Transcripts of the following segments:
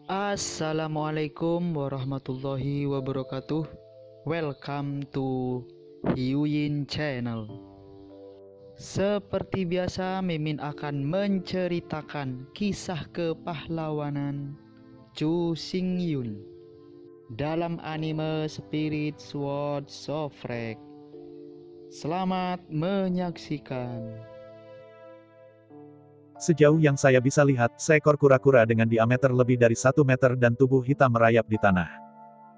Assalamualaikum warahmatullahi wabarakatuh. Welcome to Hyuyin Channel. Seperti biasa, Mimin akan menceritakan kisah kepahlawanan Chu Xingyun dalam anime Spirit Sword Sofrek. Selamat menyaksikan. Sejauh yang saya bisa lihat, seekor kura-kura dengan diameter lebih dari 1 meter dan tubuh hitam merayap di tanah.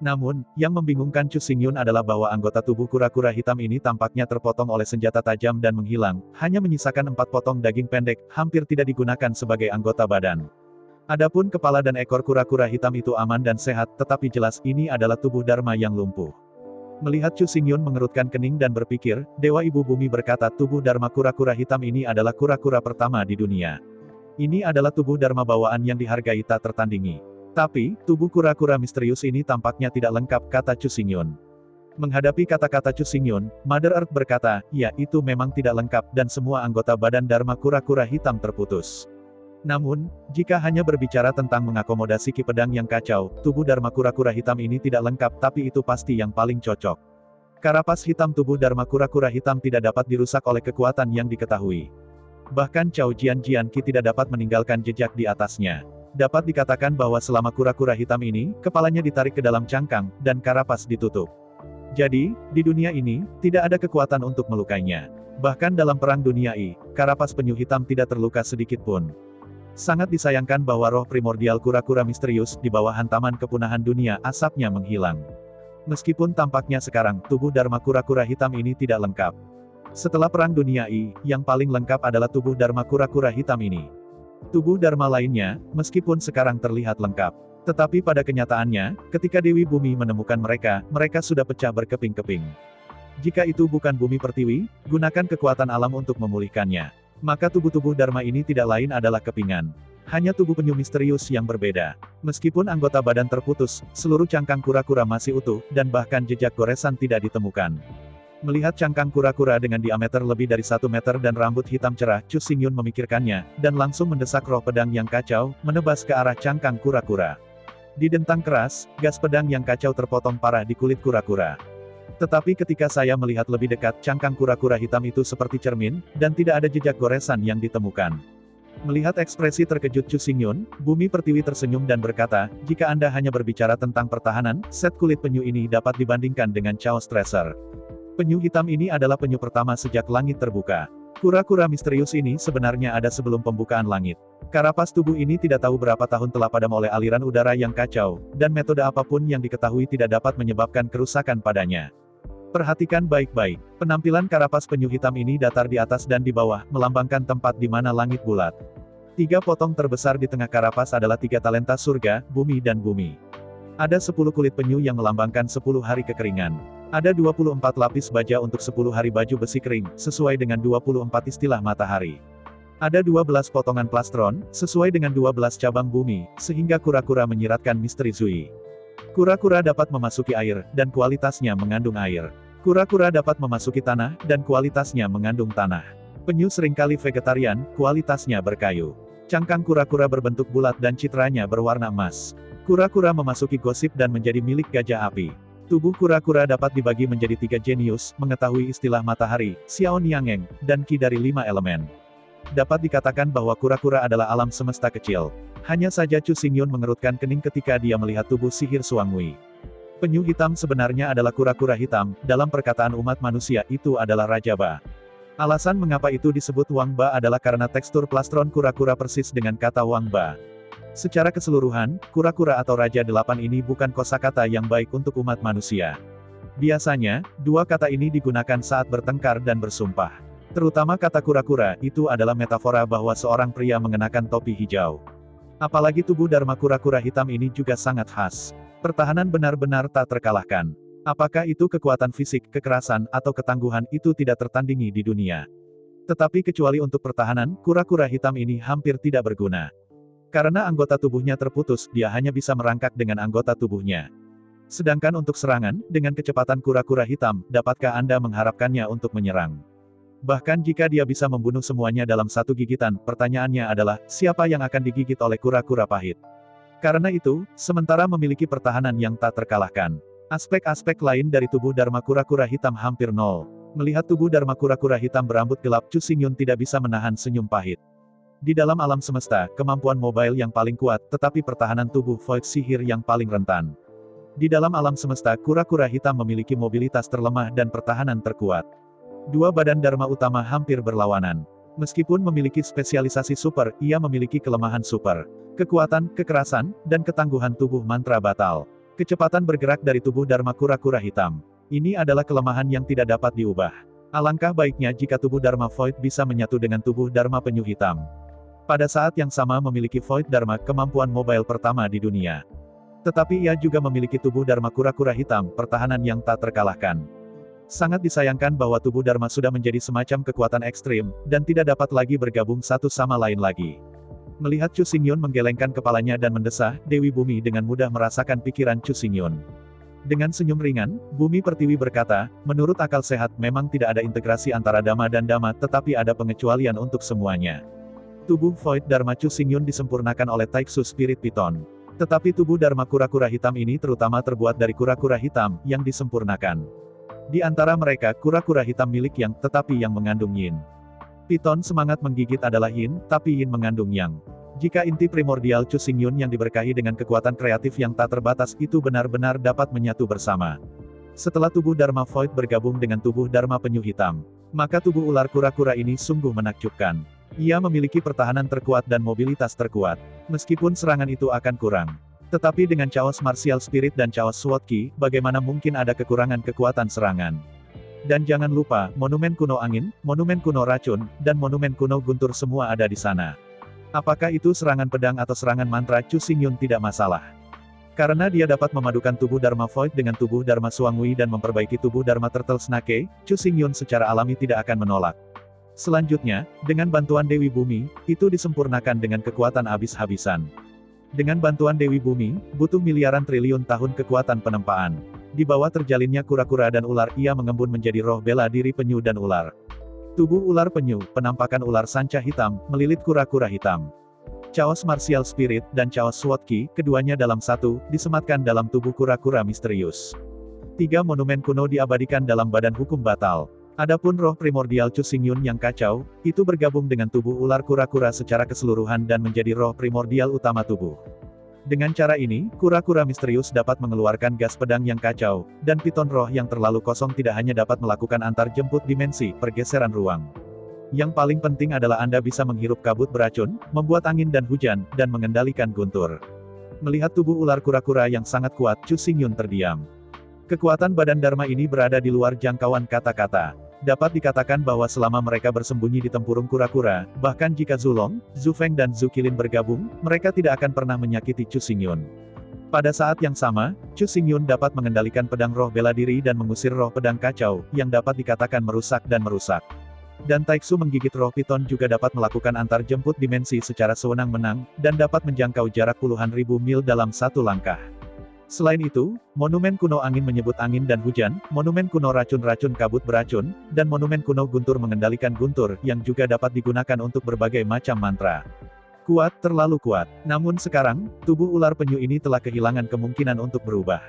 Namun, yang membingungkan Chu Xingyun adalah bahwa anggota tubuh kura-kura hitam ini tampaknya terpotong oleh senjata tajam dan menghilang, hanya menyisakan 4 potong daging pendek, hampir tidak digunakan sebagai anggota badan. Adapun kepala dan ekor kura-kura hitam itu aman dan sehat, tetapi jelas ini adalah tubuh Dharma yang lumpuh. Melihat Chu Xingyun mengerutkan kening dan berpikir, Dewa Ibu Bumi berkata tubuh Dharma kura-kura hitam ini adalah kura-kura pertama di dunia. Ini adalah tubuh Dharma bawaan yang dihargai tak tertandingi. Tapi, tubuh kura-kura misterius ini tampaknya tidak lengkap, kata Chu Xingyun. Menghadapi kata-kata Chu Xingyun, Mother Earth berkata, ya itu memang tidak lengkap dan semua anggota badan Dharma kura-kura hitam terputus. Namun, jika hanya berbicara tentang mengakomodasi ki pedang yang kacau, tubuh Dharma kura-kura hitam ini tidak lengkap tapi itu pasti yang paling cocok. Karapas hitam tubuh Dharma kura-kura hitam tidak dapat dirusak oleh kekuatan yang diketahui. Bahkan Cao Jian Qi tidak dapat meninggalkan jejak di atasnya. Dapat dikatakan bahwa selama kura-kura hitam ini, kepalanya ditarik ke dalam cangkang, dan karapas ditutup. Jadi, di dunia ini, tidak ada kekuatan untuk melukainya. Bahkan dalam Perang Dunia I, karapas penyu hitam tidak terluka sedikit pun. Sangat disayangkan bahwa roh primordial kura-kura misterius di bawah hantaman kepunahan dunia, asapnya menghilang. Meskipun tampaknya sekarang, tubuh Dharma kura-kura hitam ini tidak lengkap. Setelah Perang Dunia I, yang paling lengkap adalah tubuh Dharma kura-kura hitam ini. Tubuh Dharma lainnya, meskipun sekarang terlihat lengkap. Tetapi pada kenyataannya, ketika Dewi Bumi menemukan mereka, mereka sudah pecah berkeping-keping. Jika itu bukan bumi pertiwi, gunakan kekuatan alam untuk memulihkannya. Maka tubuh-tubuh Dharma ini tidak lain adalah kepingan. Hanya tubuh penyu misterius yang berbeda. Meskipun anggota badan terputus, seluruh cangkang kura-kura masih utuh, dan bahkan jejak goresan tidak ditemukan. Melihat cangkang kura-kura dengan diameter lebih dari 1 meter dan rambut hitam cerah, Chu Xingyun memikirkannya, dan langsung mendesak roh pedang yang kacau, menebas ke arah cangkang kura-kura. Didentang keras, gas pedang yang kacau terpotong parah di kulit kura-kura. Tetapi ketika saya melihat lebih dekat, cangkang kura-kura hitam itu seperti cermin, dan tidak ada jejak goresan yang ditemukan. Melihat ekspresi terkejut Chu Xingyun, Bumi Pertiwi tersenyum dan berkata, jika Anda hanya berbicara tentang pertahanan, set kulit penyu ini dapat dibandingkan dengan Chaos Tracer. Penyu hitam ini adalah penyu pertama sejak langit terbuka. Kura-kura misterius ini sebenarnya ada sebelum pembukaan langit. Karapas tubuh ini tidak tahu berapa tahun telah padam oleh aliran udara yang kacau, dan metode apapun yang diketahui tidak dapat menyebabkan kerusakan padanya. Perhatikan baik-baik, penampilan karapas penyu hitam ini datar di atas dan di bawah, melambangkan tempat di mana langit bulat. 3 potong terbesar di tengah karapas adalah 3 talenta surga, bumi dan bumi. Ada 10 kulit penyu yang melambangkan 10 hari kekeringan. Ada 24 lapis baja untuk 10 hari baju besi kering, sesuai dengan 24 istilah matahari. Ada 12 potongan plastron, sesuai dengan 12 cabang bumi, sehingga kura-kura menyiratkan misteri Zui. Kura-kura dapat memasuki air, dan kualitasnya mengandung air. Kura-kura dapat memasuki tanah, dan kualitasnya mengandung tanah. Penyu seringkali vegetarian, kualitasnya berkayu. Cangkang kura-kura berbentuk bulat dan citranya berwarna emas. Kura-kura memasuki gosip dan menjadi milik gajah api. Tubuh kura-kura dapat dibagi menjadi 3 jenius, mengetahui istilah matahari, Xiao Niangeng, dan Qi dari 5 elemen. Dapat dikatakan bahwa kura-kura adalah alam semesta kecil. Hanya saja Chu Xingyun mengerutkan kening ketika dia melihat tubuh sihir Suangwei. Penyu hitam sebenarnya adalah kura-kura hitam, dalam perkataan umat manusia itu adalah Raja Ba. Alasan mengapa itu disebut Wang Ba adalah karena tekstur plastron kura-kura persis dengan kata Wang Ba. Secara keseluruhan, kura-kura atau Raja Delapan ini bukan kosakata yang baik untuk umat manusia. Biasanya, 2 kata ini digunakan saat bertengkar dan bersumpah. Terutama kata kura-kura, itu adalah metafora bahwa seorang pria mengenakan topi hijau. Apalagi tubuh Dharma kura-kura hitam ini juga sangat khas. Pertahanan benar-benar tak terkalahkan. Apakah itu kekuatan fisik, kekerasan, atau ketangguhan, itu tidak tertandingi di dunia. Tetapi kecuali untuk pertahanan, kura-kura hitam ini hampir tidak berguna. Karena anggota tubuhnya terputus, dia hanya bisa merangkak dengan anggota tubuhnya. Sedangkan untuk serangan, dengan kecepatan kura-kura hitam, dapatkah Anda mengharapkannya untuk menyerang? Bahkan jika dia bisa membunuh semuanya dalam satu gigitan, pertanyaannya adalah, siapa yang akan digigit oleh kura-kura pahit? Karena itu, sementara memiliki pertahanan yang tak terkalahkan, aspek-aspek lain dari tubuh Dharma kura-kura hitam hampir nol. Melihat tubuh Dharma kura-kura hitam berambut gelap, Chu Xingyun tidak bisa menahan senyum pahit. Di dalam alam semesta, kemampuan mobile yang paling kuat, tetapi pertahanan tubuh void sihir yang paling rentan. Di dalam alam semesta, kura-kura hitam memiliki mobilitas terlemah dan pertahanan terkuat. Dua badan Dharma utama hampir berlawanan. Meskipun memiliki spesialisasi super, ia memiliki kelemahan super. Kekuatan, kekerasan, dan ketangguhan tubuh mantra batal. Kecepatan bergerak dari tubuh Dharma kura-kura hitam. Ini adalah kelemahan yang tidak dapat diubah. Alangkah baiknya jika tubuh Dharma Void bisa menyatu dengan tubuh Dharma penyu hitam. Pada saat yang sama memiliki Void Dharma, kemampuan mobile pertama di dunia. Tetapi ia juga memiliki tubuh Dharma kura-kura hitam, pertahanan yang tak terkalahkan. Sangat disayangkan bahwa tubuh Dharma sudah menjadi semacam kekuatan ekstrim, dan tidak dapat lagi bergabung satu sama lain lagi. Melihat Chu Xingyun menggelengkan kepalanya dan mendesah, Dewi Bumi dengan mudah merasakan pikiran Chu Xingyun. Dengan senyum ringan, Bumi Pertiwi berkata, menurut akal sehat memang tidak ada integrasi antara Dhamma dan Dhamma, tetapi ada pengecualian untuk semuanya. Tubuh Void Dharma Chu Xingyun disempurnakan oleh Taiksu Spirit Python. Tetapi tubuh Dharma kura-kura hitam ini terutama terbuat dari kura-kura hitam, yang disempurnakan. Di antara mereka, kura-kura hitam milik Yang, tetapi yang mengandung Yin. Python semangat menggigit adalah Yin, tapi Yin mengandung Yang. Jika inti primordial Chu Xingyun yang diberkahi dengan kekuatan kreatif yang tak terbatas itu benar-benar dapat menyatu bersama. Setelah tubuh Dharma Void bergabung dengan tubuh Dharma penyu hitam, maka tubuh ular kura-kura ini sungguh menakjubkan. Ia memiliki pertahanan terkuat dan mobilitas terkuat. Meskipun serangan itu akan kurang. Tetapi dengan Chaos Martial Spirit dan Chaos Sword Ki, bagaimana mungkin ada kekurangan kekuatan serangan? Dan jangan lupa, monumen kuno angin, monumen kuno racun, dan monumen kuno guntur semua ada di sana. Apakah itu serangan pedang atau serangan mantra, Chu Xingyun tidak masalah. Karena dia dapat memadukan tubuh Dharma Void dengan tubuh Dharma Suangwi dan memperbaiki tubuh Dharma Turtle Snake, Chu Xingyun secara alami tidak akan menolak. Selanjutnya, dengan bantuan Dewi Bumi, itu disempurnakan dengan kekuatan habis-habisan. Dengan bantuan Dewi Bumi, butuh miliaran triliun tahun kekuatan penempaan. Di bawah terjalinnya kura-kura dan ular, ia mengembun menjadi roh bela diri penyu dan ular. Tubuh ular penyu, penampakan ular sanca hitam, melilit kura-kura hitam. Chaos Martial Spirit dan Chaos Sword Ki, keduanya dalam satu, disematkan dalam tubuh kura-kura misterius. Tiga monumen kuno diabadikan dalam badan hukum batal. Adapun roh primordial Chu Xingyun yang kacau, itu bergabung dengan tubuh ular kura-kura secara keseluruhan dan menjadi roh primordial utama tubuh. Dengan cara ini, kura-kura misterius dapat mengeluarkan gas pedang yang kacau, dan piton roh yang terlalu kosong tidak hanya dapat melakukan antar jemput dimensi, pergeseran ruang. Yang paling penting adalah Anda bisa menghirup kabut beracun, membuat angin dan hujan, dan mengendalikan guntur. Melihat tubuh ular kura-kura yang sangat kuat, Chu Xingyun terdiam. Kekuatan badan Dharma ini berada di luar jangkauan kata-kata. Dapat dikatakan bahwa selama mereka bersembunyi di tempurung kura-kura, bahkan jika Zulong, Zufeng dan Zukilin bergabung, mereka tidak akan pernah menyakiti Chu Xingyun. Pada saat yang sama, Chu Xingyun dapat mengendalikan pedang roh bela diri dan mengusir roh pedang kacau, yang dapat dikatakan merusak dan merusak. Dan Taiksu menggigit roh piton juga dapat melakukan antar jemput dimensi secara sewenang-wenang, dan dapat menjangkau jarak puluhan ribu mil dalam satu langkah. Selain itu, monumen kuno angin menyebut angin dan hujan, monumen kuno racun-racun kabut beracun, dan monumen kuno guntur mengendalikan guntur, yang juga dapat digunakan untuk berbagai macam mantra. Kuat, terlalu kuat. Namun sekarang, tubuh ular penyu ini telah kehilangan kemungkinan untuk berubah.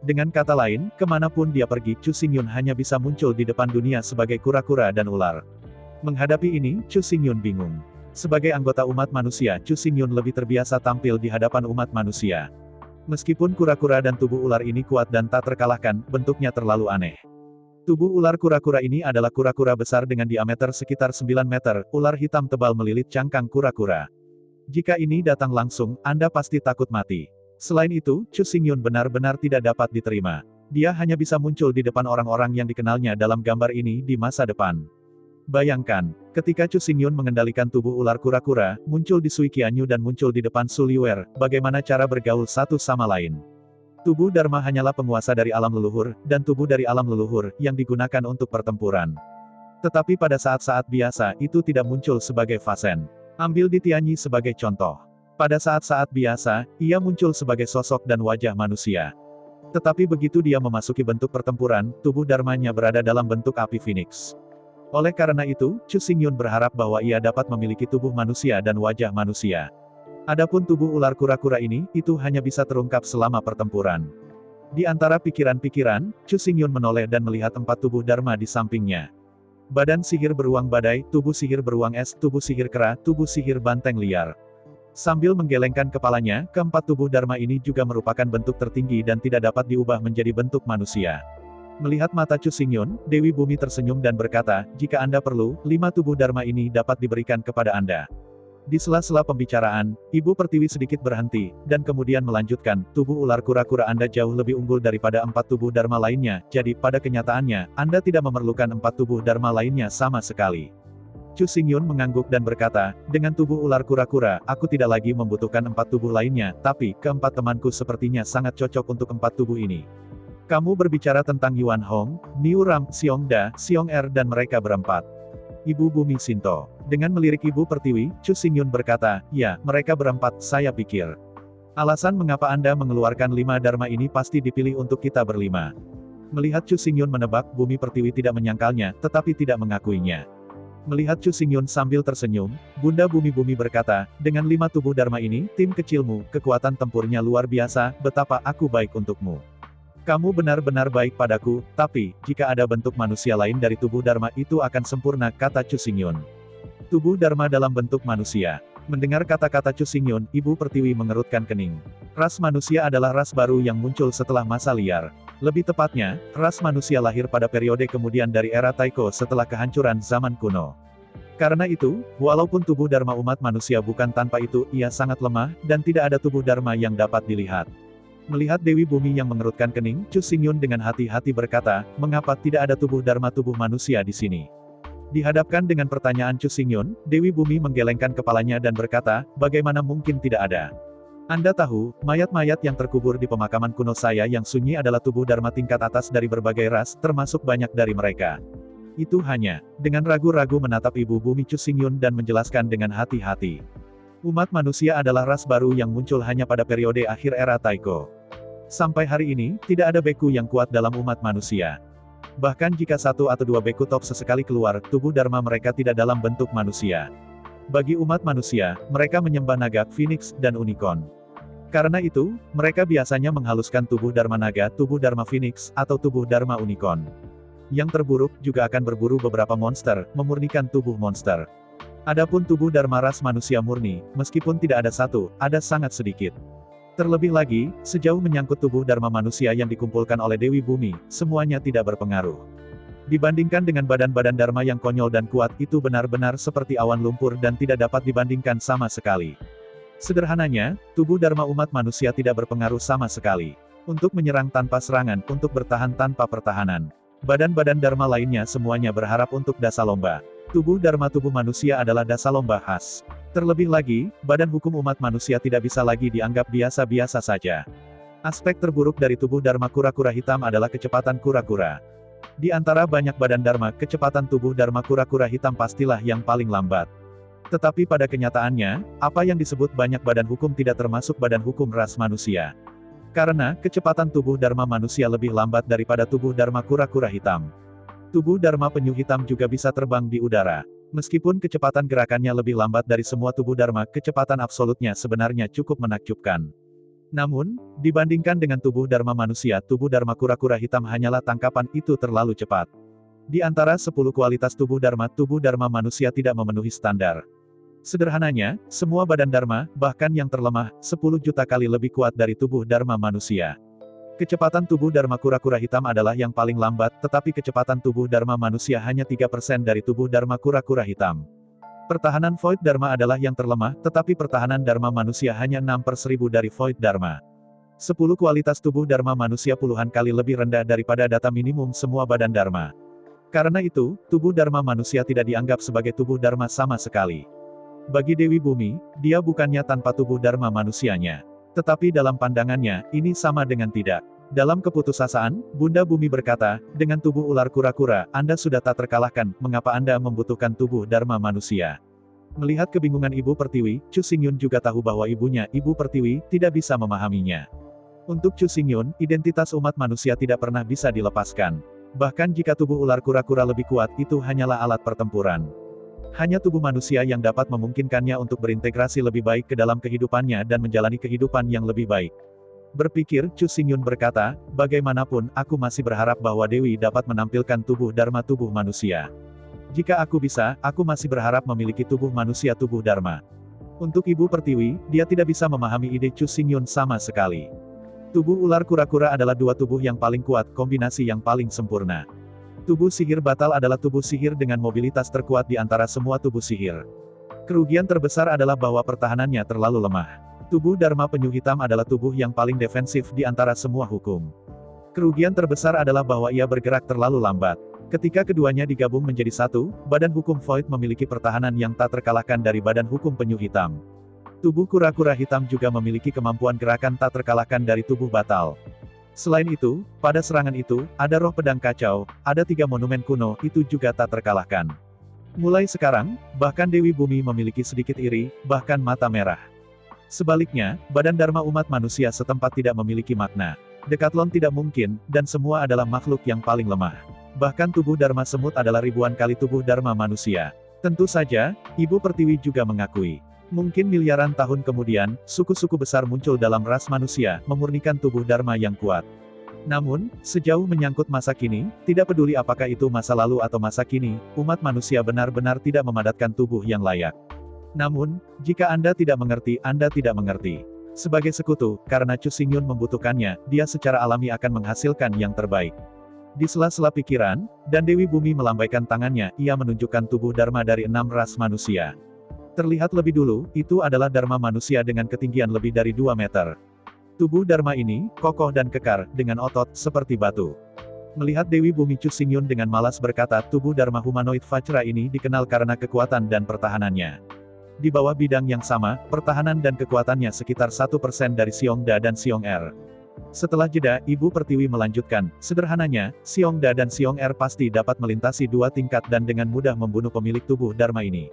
Dengan kata lain, kemanapun dia pergi, Chu Xingyun hanya bisa muncul di depan dunia sebagai kura-kura dan ular. Menghadapi ini, Chu Xingyun bingung. Sebagai anggota umat manusia, Chu Xingyun lebih terbiasa tampil di hadapan umat manusia. Meskipun kura-kura dan tubuh ular ini kuat dan tak terkalahkan, bentuknya terlalu aneh. Tubuh ular kura-kura ini adalah kura-kura besar dengan diameter sekitar 9 meter, ular hitam tebal melilit cangkang kura-kura. Jika ini datang langsung, Anda pasti takut mati. Selain itu, Chu Xingyun benar-benar tidak dapat diterima. Dia hanya bisa muncul di depan orang-orang yang dikenalnya dalam gambar ini di masa depan. Bayangkan, ketika Chu Xingyun mengendalikan tubuh ular kura-kura, muncul di Sui Qianyu dan muncul di depan Su Liuer, bagaimana cara bergaul satu sama lain. Tubuh Dharma hanyalah penguasa dari alam leluhur, dan tubuh dari alam leluhur, yang digunakan untuk pertempuran. Tetapi pada saat-saat biasa, itu tidak muncul sebagai fasen. Ambil di Tianyi sebagai contoh. Pada saat-saat biasa, ia muncul sebagai sosok dan wajah manusia. Tetapi begitu dia memasuki bentuk pertempuran, tubuh Dharmanya berada dalam bentuk api Phoenix. Oleh karena itu, Chu Xingyun berharap bahwa ia dapat memiliki tubuh manusia dan wajah manusia. Adapun tubuh ular kura-kura ini, itu hanya bisa terungkap selama pertempuran. Di antara pikiran-pikiran, Chu Xingyun menoleh dan melihat 4 tubuh Dharma di sampingnya. Badan sihir beruang badai, tubuh sihir beruang es, tubuh sihir kera, tubuh sihir banteng liar. Sambil menggelengkan kepalanya, keempat tubuh Dharma ini juga merupakan bentuk tertinggi dan tidak dapat diubah menjadi bentuk manusia. Melihat mata Chu Xingyun, Dewi Bumi tersenyum dan berkata, jika Anda perlu, 5 tubuh Dharma ini dapat diberikan kepada Anda. Di sela-sela pembicaraan, Ibu Pertiwi sedikit berhenti, dan kemudian melanjutkan, tubuh ular kura-kura Anda jauh lebih unggul daripada 4 tubuh Dharma lainnya, jadi pada kenyataannya, Anda tidak memerlukan 4 tubuh Dharma lainnya sama sekali. Chu Xingyun mengangguk dan berkata, dengan tubuh ular kura-kura, aku tidak lagi membutuhkan 4 tubuh lainnya, tapi, keempat temanku sepertinya sangat cocok untuk 4 tubuh ini. Kamu berbicara tentang Yuan Hong, Niu Ram, Xiong Da, Xiong Er dan mereka berempat. Ibu Bumi Sinto. Dengan melirik Ibu Pertiwi, Chu Xingyun berkata, ya, mereka berempat, saya pikir. Alasan mengapa Anda mengeluarkan 5 Dharma ini pasti dipilih untuk kita berlima. Melihat Chu Xingyun menebak, Bumi Pertiwi tidak menyangkalnya, tetapi tidak mengakuinya. Melihat Chu Xingyun sambil tersenyum, Bunda Bumi-Bumi berkata, dengan 5 tubuh Dharma ini, tim kecilmu, kekuatan tempurnya luar biasa, betapa aku baik untukmu. Kamu benar-benar baik padaku, tapi, jika ada bentuk manusia lain dari tubuh Dharma itu akan sempurna, kata Chu Xingyun. Tubuh Dharma dalam bentuk manusia. Mendengar kata-kata Chu Xingyun, Ibu Pertiwi mengerutkan kening. Ras manusia adalah ras baru yang muncul setelah masa liar. Lebih tepatnya, ras manusia lahir pada periode kemudian dari era Taiko setelah kehancuran zaman kuno. Karena itu, walaupun tubuh Dharma umat manusia bukan tanpa itu, ia sangat lemah, dan tidak ada tubuh Dharma yang dapat dilihat. Melihat Dewi Bumi yang mengerutkan kening, Chu Xingyun dengan hati-hati berkata, mengapa tidak ada tubuh Dharma tubuh manusia di sini? Dihadapkan dengan pertanyaan Chu Xingyun, Dewi Bumi menggelengkan kepalanya dan berkata, bagaimana mungkin tidak ada? Anda tahu, mayat-mayat yang terkubur di pemakaman kuno saya yang sunyi adalah tubuh Dharma tingkat atas dari berbagai ras, termasuk banyak dari mereka. Itu hanya, dengan ragu-ragu menatap Ibu Bumi Chu Xingyun dan menjelaskan dengan hati-hati. Umat manusia adalah ras baru yang muncul hanya pada periode akhir era Taiko. Sampai hari ini, tidak ada beku yang kuat dalam umat manusia. Bahkan jika 1 atau 2 beku top sesekali keluar, tubuh Dharma mereka tidak dalam bentuk manusia. Bagi umat manusia, mereka menyembah naga, phoenix, dan unicorn. Karena itu, mereka biasanya menghaluskan tubuh Dharma naga, tubuh Dharma phoenix, atau tubuh Dharma unicorn. Yang terburuk, juga akan berburu beberapa monster, memurnikan tubuh monster. Adapun tubuh Dharma ras manusia murni, meskipun tidak ada 1, ada sangat sedikit. Terlebih lagi, sejauh menyangkut tubuh Dharma manusia yang dikumpulkan oleh Dewi Bumi, semuanya tidak berpengaruh. Dibandingkan dengan badan-badan Dharma yang konyol dan kuat, itu benar-benar seperti awan lumpur dan tidak dapat dibandingkan sama sekali. Sederhananya, tubuh Dharma umat manusia tidak berpengaruh sama sekali. Untuk menyerang tanpa serangan, untuk bertahan tanpa pertahanan. Badan-badan Dharma lainnya semuanya berharap untuk dasa lomba. Tubuh Dharma tubuh manusia adalah dasa lomba khas. Terlebih lagi, badan hukum umat manusia tidak bisa lagi dianggap biasa-biasa saja. Aspek terburuk dari tubuh Dharma kura-kura hitam adalah kecepatan kura-kura. Di antara banyak badan Dharma, kecepatan tubuh Dharma kura-kura hitam pastilah yang paling lambat. Tetapi pada kenyataannya, apa yang disebut banyak badan hukum tidak termasuk badan hukum ras manusia. Karena, kecepatan tubuh Dharma manusia lebih lambat daripada tubuh Dharma kura-kura hitam. Tubuh Dharma penyu hitam juga bisa terbang di udara. Meskipun kecepatan gerakannya lebih lambat dari semua tubuh Dharma, kecepatan absolutnya sebenarnya cukup menakjubkan. Namun, dibandingkan dengan tubuh Dharma manusia, tubuh Dharma kura-kura hitam hanyalah tangkapan, itu terlalu cepat. Di antara 10 kualitas tubuh Dharma manusia tidak memenuhi standar. Sederhananya, semua badan Dharma, bahkan yang terlemah, 10 juta kali lebih kuat dari tubuh Dharma manusia. Kecepatan tubuh Dharma kura-kura hitam adalah yang paling lambat, tetapi kecepatan tubuh Dharma manusia hanya 3% dari tubuh Dharma kura-kura hitam. Pertahanan Void Dharma adalah yang terlemah, tetapi pertahanan Dharma manusia hanya 6/1000 dari Void Dharma. 10 kualitas tubuh Dharma manusia puluhan kali lebih rendah daripada data minimum semua badan Dharma. Karena itu, tubuh Dharma manusia tidak dianggap sebagai tubuh Dharma sama sekali. Bagi Dewi Bumi, dia bukannya tanpa tubuh Dharma manusianya. Tetapi dalam pandangannya, ini sama dengan tidak. Dalam keputusasaan, Bunda Bumi berkata, dengan tubuh ular kura-kura, Anda sudah tak terkalahkan, mengapa Anda membutuhkan tubuh Dharma manusia? Melihat kebingungan Ibu Pertiwi, Chu Xingyun juga tahu bahwa ibunya, Ibu Pertiwi, tidak bisa memahaminya. Untuk Chu Xingyun, identitas umat manusia tidak pernah bisa dilepaskan. Bahkan jika tubuh ular kura-kura lebih kuat, itu hanyalah alat pertempuran. Hanya tubuh manusia yang dapat memungkinkannya untuk berintegrasi lebih baik ke dalam kehidupannya dan menjalani kehidupan yang lebih baik. Berpikir, Chu Xingyun berkata, bagaimanapun, aku masih berharap bahwa Dewi dapat menampilkan tubuh Dharma tubuh manusia. Jika aku bisa, aku masih berharap memiliki tubuh manusia tubuh Dharma. Untuk Ibu Pertiwi, dia tidak bisa memahami ide Chu Xingyun sama sekali. Tubuh ular kura-kura adalah dua tubuh yang paling kuat, kombinasi yang paling sempurna. Tubuh sihir batal adalah tubuh sihir dengan mobilitas terkuat di antara semua tubuh sihir. Kerugian terbesar adalah bahwa pertahanannya terlalu lemah. Tubuh Dharma Penyu Hitam adalah tubuh yang paling defensif di antara semua hukum. Kerugian terbesar adalah bahwa ia bergerak terlalu lambat. Ketika keduanya digabung menjadi satu, badan hukum Void memiliki pertahanan yang tak terkalahkan dari badan hukum Penyu Hitam. Tubuh kura-kura hitam juga memiliki kemampuan gerakan tak terkalahkan dari tubuh batal. Selain itu, pada serangan itu, ada roh pedang kacau, ada 3 monumen kuno, itu juga tak terkalahkan. Mulai sekarang, bahkan Dewi Bumi memiliki sedikit iri, bahkan mata merah. Sebaliknya, badan Dharma umat manusia setempat tidak memiliki makna. Decathlon tidak mungkin, dan semua adalah makhluk yang paling lemah. Bahkan tubuh Dharma semut adalah ribuan kali tubuh Dharma manusia. Tentu saja, Ibu Pertiwi juga mengakui. Mungkin miliaran tahun kemudian, suku-suku besar muncul dalam ras manusia, memurnikan tubuh Dharma yang kuat. Namun, sejauh menyangkut masa kini, tidak peduli apakah itu masa lalu atau masa kini, umat manusia benar-benar tidak memadatkan tubuh yang layak. Namun, jika Anda tidak mengerti, Anda tidak mengerti. Sebagai sekutu, karena Chu Xingyun membutuhkannya, dia secara alami akan menghasilkan yang terbaik. Di sela-sela pikiran, dan Dewi Bumi melambaikan tangannya, ia menunjukkan tubuh Dharma dari 6 ras manusia. Terlihat lebih dulu, itu adalah Dharma manusia dengan ketinggian lebih dari 2 meter. Tubuh Dharma ini, kokoh dan kekar, dengan otot, seperti batu. Melihat Dewi Bumi, Chu Xingyun dengan malas berkata, tubuh Dharma humanoid Vajra ini dikenal karena kekuatan dan pertahanannya. Di bawah bidang yang sama, pertahanan dan kekuatannya sekitar 1% dari Xiongda dan Xiong-Er. Setelah jeda, Ibu Pertiwi melanjutkan, sederhananya, Xiongda dan Xiong-Er pasti dapat melintasi 2 tingkat dan dengan mudah membunuh pemilik tubuh Dharma ini.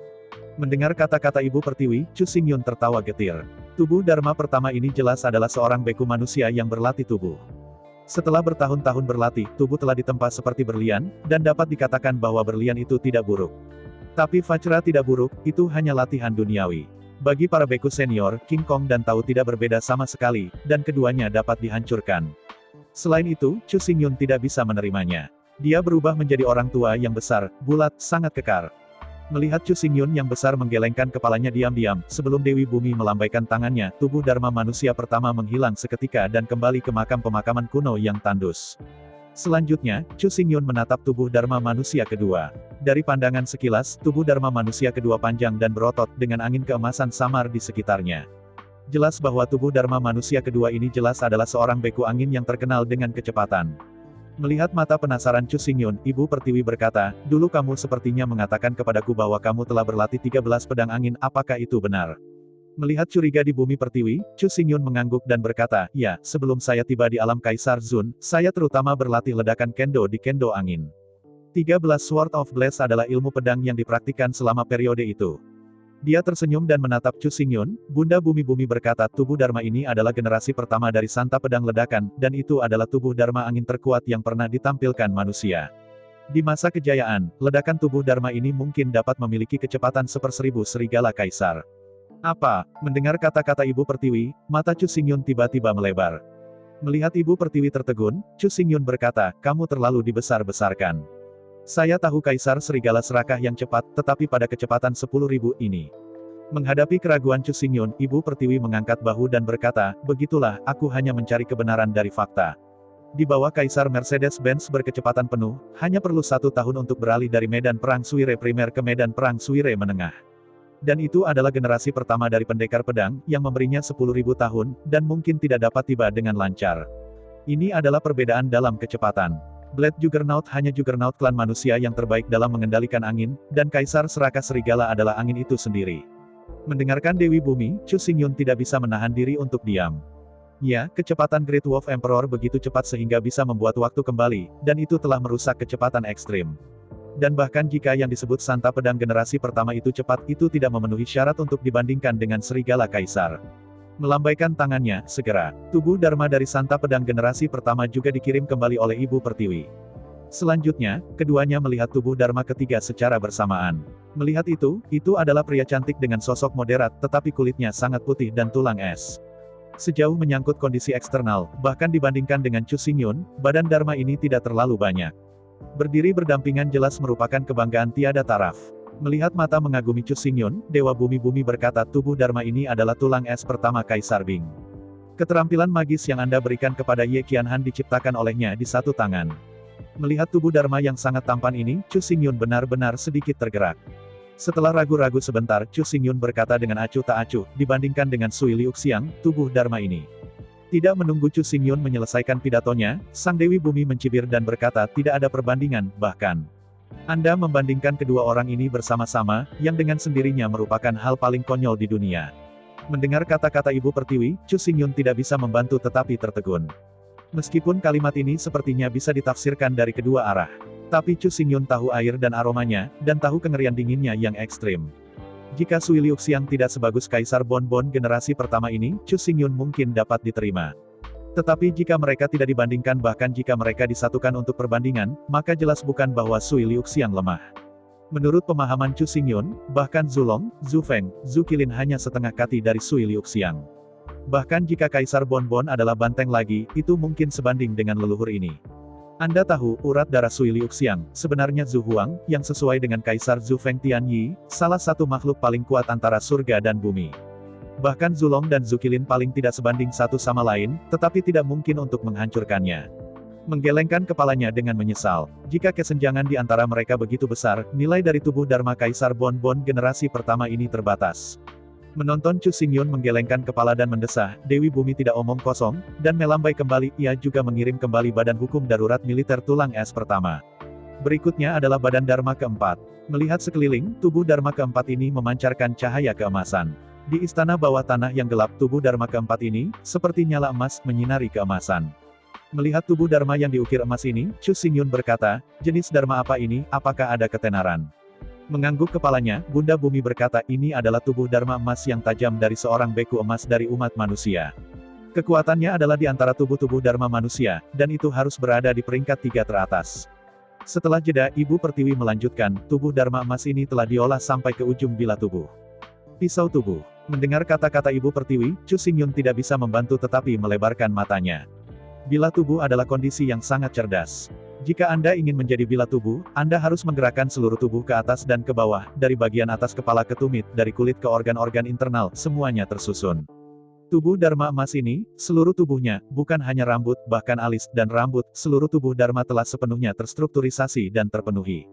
Mendengar kata-kata Ibu Pertiwi, Chu Xingyun tertawa getir. Tubuh Dharma pertama ini jelas adalah seorang beku manusia yang berlatih tubuh. Setelah bertahun-tahun berlatih, tubuh telah ditempa seperti berlian, dan dapat dikatakan bahwa berlian itu tidak buruk. Tapi Vajra tidak buruk, itu hanya latihan duniawi. Bagi para beku senior, King Kong dan Tao tidak berbeda sama sekali, dan keduanya dapat dihancurkan. Selain itu, Chu Xingyun tidak bisa menerimanya. Dia berubah menjadi orang tua yang besar, bulat, sangat kekar. Melihat Chu Xingyun yang besar menggelengkan kepalanya diam-diam, sebelum Dewi Bumi melambaikan tangannya, tubuh Dharma manusia pertama menghilang seketika dan kembali ke makam pemakaman kuno yang tandus. Selanjutnya, Chu Xingyun menatap tubuh Dharma manusia kedua. Dari pandangan sekilas, tubuh Dharma manusia kedua panjang dan berotot, dengan angin keemasan samar di sekitarnya. Jelas bahwa tubuh Dharma manusia kedua ini jelas adalah seorang beku angin yang terkenal dengan kecepatan. Melihat mata penasaran Chu Xingyun, Ibu Pertiwi berkata, dulu kamu sepertinya mengatakan kepadaku bahwa kamu telah berlatih 13 pedang angin, apakah itu benar? Melihat curiga di Bumi Pertiwi, Chu Xingyun mengangguk dan berkata, ya, sebelum saya tiba di alam Kaisar Zun, saya terutama berlatih ledakan kendo di kendo angin. 13 Sword of Blast adalah ilmu pedang yang dipraktikkan selama periode itu. Dia tersenyum dan menatap Chu Xingyun. Bunda Bumi-Bumi berkata, tubuh Dharma ini adalah generasi pertama dari Santa Pedang Ledakan, dan itu adalah tubuh Dharma angin terkuat yang pernah ditampilkan manusia. Di masa kejayaan, ledakan tubuh Dharma ini mungkin dapat memiliki kecepatan 1/1000 serigala kaisar. Apa? Mendengar kata-kata Ibu Pertiwi, mata Chu Xingyun tiba-tiba melebar. Melihat Ibu Pertiwi tertegun, Chu Xingyun berkata, kamu terlalu dibesar-besarkan. Saya tahu Kaisar Serigala serakah yang cepat, tetapi pada kecepatan 10.000 ini. Menghadapi keraguan Chu Xingyun, Ibu Pertiwi mengangkat bahu dan berkata, begitulah, aku hanya mencari kebenaran dari fakta. Di bawah Kaisar Mercedes-Benz berkecepatan penuh, hanya perlu 1 tahun untuk beralih dari medan perang Suire primer ke medan perang Suire menengah. Dan itu adalah generasi pertama dari pendekar pedang, yang memberinya 10.000 tahun, dan mungkin tidak dapat tiba dengan lancar. Ini adalah perbedaan dalam kecepatan. Blade Juggernaut hanya Juggernaut klan manusia yang terbaik dalam mengendalikan angin, dan Kaisar Serakah Serigala adalah angin itu sendiri. Mendengarkan Dewi Bumi, Chu Xingyun tidak bisa menahan diri untuk diam. Ya, kecepatan Great Wolf Emperor begitu cepat sehingga bisa membuat waktu kembali, dan itu telah merusak kecepatan ekstrim. Dan bahkan jika yang disebut Santa Pedang generasi pertama itu cepat, itu tidak memenuhi syarat untuk dibandingkan dengan Serigala Kaisar. Melambaikan tangannya, segera, tubuh Dharma dari Santa Pedang generasi pertama juga dikirim kembali oleh Ibu Pertiwi. Selanjutnya, keduanya melihat tubuh Dharma ketiga secara bersamaan. Melihat itu adalah pria cantik dengan sosok moderat, tetapi kulitnya sangat putih dan tulang es. Sejauh menyangkut kondisi eksternal, bahkan dibandingkan dengan Chu Xingyun, badan Dharma ini tidak terlalu banyak. Berdiri berdampingan jelas merupakan kebanggaan tiada taraf. Melihat mata mengagumi Chu Xingyun, Dewa Bumi-Bumi berkata tubuh Dharma ini adalah tulang es pertama Kaisar Bing. Keterampilan magis yang Anda berikan kepada Ye Qianhan diciptakan olehnya di satu tangan. Melihat tubuh Dharma yang sangat tampan ini, Chu Xingyun benar-benar sedikit tergerak. Setelah ragu-ragu sebentar, Chu Xingyun berkata dengan acuh tak acuh, dibandingkan dengan Sui Liuxiang, tubuh Dharma ini. Tidak menunggu Chu Xingyun menyelesaikan pidatonya, Sang Dewi Bumi mencibir dan berkata tidak ada perbandingan, bahkan. Anda membandingkan kedua orang ini bersama-sama, yang dengan sendirinya merupakan hal paling konyol di dunia. Mendengar kata-kata Ibu Pertiwi, Chu Xingyun tidak bisa membantu tetapi tertegun. Meskipun kalimat ini sepertinya bisa ditafsirkan dari kedua arah. Tapi Chu Xingyun tahu air dan aromanya, dan tahu kengerian dinginnya yang ekstrim. Jika Sui Liuxiang tidak sebagus Kaisar Bonbon generasi pertama ini, Chu Xingyun mungkin dapat diterima. Tetapi jika mereka tidak dibandingkan bahkan jika mereka disatukan untuk perbandingan, maka jelas bukan bahwa Sui Liuxiang lemah. Menurut pemahaman Chu Xingyun, bahkan Zulong, Zufeng, Zukilin hanya setengah kati dari Sui Liuxiang. Bahkan jika Kaisar Bonbon adalah banteng lagi, itu mungkin sebanding dengan leluhur ini. Anda tahu, urat darah Sui Liuxiang, sebenarnya Zhu Huang, yang sesuai dengan Kaisar Zufeng Tianyi, salah satu makhluk paling kuat antara surga dan bumi. Bahkan Zulong dan Zukilin paling tidak sebanding satu sama lain, tetapi tidak mungkin untuk menghancurkannya. Menggelengkan kepalanya dengan menyesal. Jika kesenjangan di antara mereka begitu besar, nilai dari tubuh Dharma Kaisar Bonbon generasi pertama ini terbatas. Menonton Chu Xingyun menggelengkan kepala dan mendesah, Dewi Bumi tidak omong kosong, dan melambai kembali, ia juga mengirim kembali Badan Hukum Darurat Militer Tulang Es pertama. Berikutnya adalah Badan Dharma keempat. Melihat sekeliling, tubuh Dharma keempat ini memancarkan cahaya keemasan. Di istana bawah tanah yang gelap tubuh Dharma keempat ini, seperti nyala emas, menyinari keemasan. Melihat tubuh Dharma yang diukir emas ini, Chu Xingyun berkata, jenis Dharma apa ini, apakah ada ketenaran? Mengangguk kepalanya, Bunda Bumi berkata ini adalah tubuh Dharma emas yang tajam dari seorang beku emas dari umat manusia. Kekuatannya adalah di antara tubuh-tubuh Dharma manusia, dan itu harus berada di peringkat 3 teratas. Setelah jeda, Ibu Pertiwi melanjutkan, tubuh Dharma emas ini telah diolah sampai ke ujung bila tubuh. Pisau tubuh. Mendengar kata-kata Ibu Pertiwi, Chu Xingyun tidak bisa membantu tetapi melebarkan matanya. Bila tubuh adalah kondisi yang sangat cerdas. Jika Anda ingin menjadi bila tubuh, Anda harus menggerakkan seluruh tubuh ke atas dan ke bawah, dari bagian atas kepala ke tumit, dari kulit ke organ-organ internal, semuanya tersusun. Tubuh Dharma emas ini, seluruh tubuhnya, bukan hanya rambut, bahkan alis, dan rambut, seluruh tubuh Dharma telah sepenuhnya terstrukturisasi dan terpenuhi.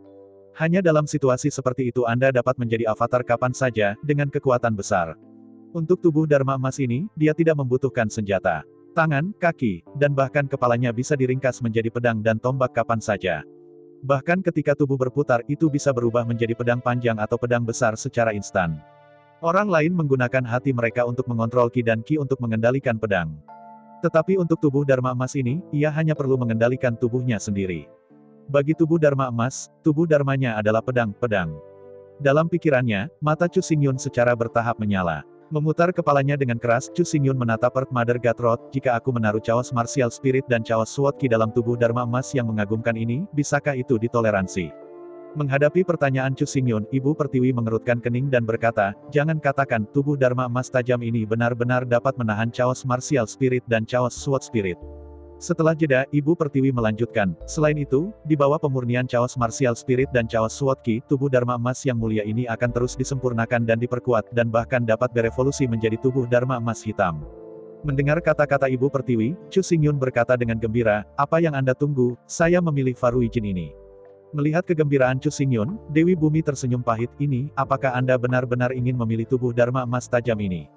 Hanya dalam situasi seperti itu Anda dapat menjadi avatar kapan saja, dengan kekuatan besar. Untuk tubuh Dharma emas ini, dia tidak membutuhkan senjata. Tangan, kaki, dan bahkan kepalanya bisa diringkas menjadi pedang dan tombak kapan saja. Bahkan ketika tubuh berputar itu bisa berubah menjadi pedang panjang atau pedang besar secara instan. Orang lain menggunakan hati mereka untuk mengontrol Ki dan Ki untuk mengendalikan pedang. Tetapi untuk tubuh Dharma emas ini, ia hanya perlu mengendalikan tubuhnya sendiri. Bagi tubuh Dharma emas, tubuh Dharmanya adalah pedang-pedang. Dalam pikirannya, mata Chu Xingyun secara bertahap menyala. Memutar kepalanya dengan keras, Chu Xingyun menatap Earth Mother Gatroth, jika aku menaruh Chaos Martial Spirit dan Chaos Sword Ki dalam tubuh Dharma emas yang mengagumkan ini, bisakah itu ditoleransi? Menghadapi pertanyaan Chu Xingyun, Ibu Pertiwi mengerutkan kening dan berkata, jangan katakan, tubuh Dharma emas tajam ini benar-benar dapat menahan Chaos Martial Spirit dan Chaos Sword Spirit. Setelah jeda, Ibu Pertiwi melanjutkan, selain itu, di bawah pemurnian Chaos Martial Spirit dan Chaos Sword Ki, tubuh Dharma emas yang mulia ini akan terus disempurnakan dan diperkuat, dan bahkan dapat berevolusi menjadi tubuh Dharma emas hitam. Mendengar kata-kata Ibu Pertiwi, Chu Xingyun berkata dengan gembira, apa yang Anda tunggu, saya memilih Faruijin ini. Melihat kegembiraan Chu Xingyun, Dewi Bumi tersenyum pahit, ini, apakah Anda benar-benar ingin memilih tubuh Dharma emas tajam ini?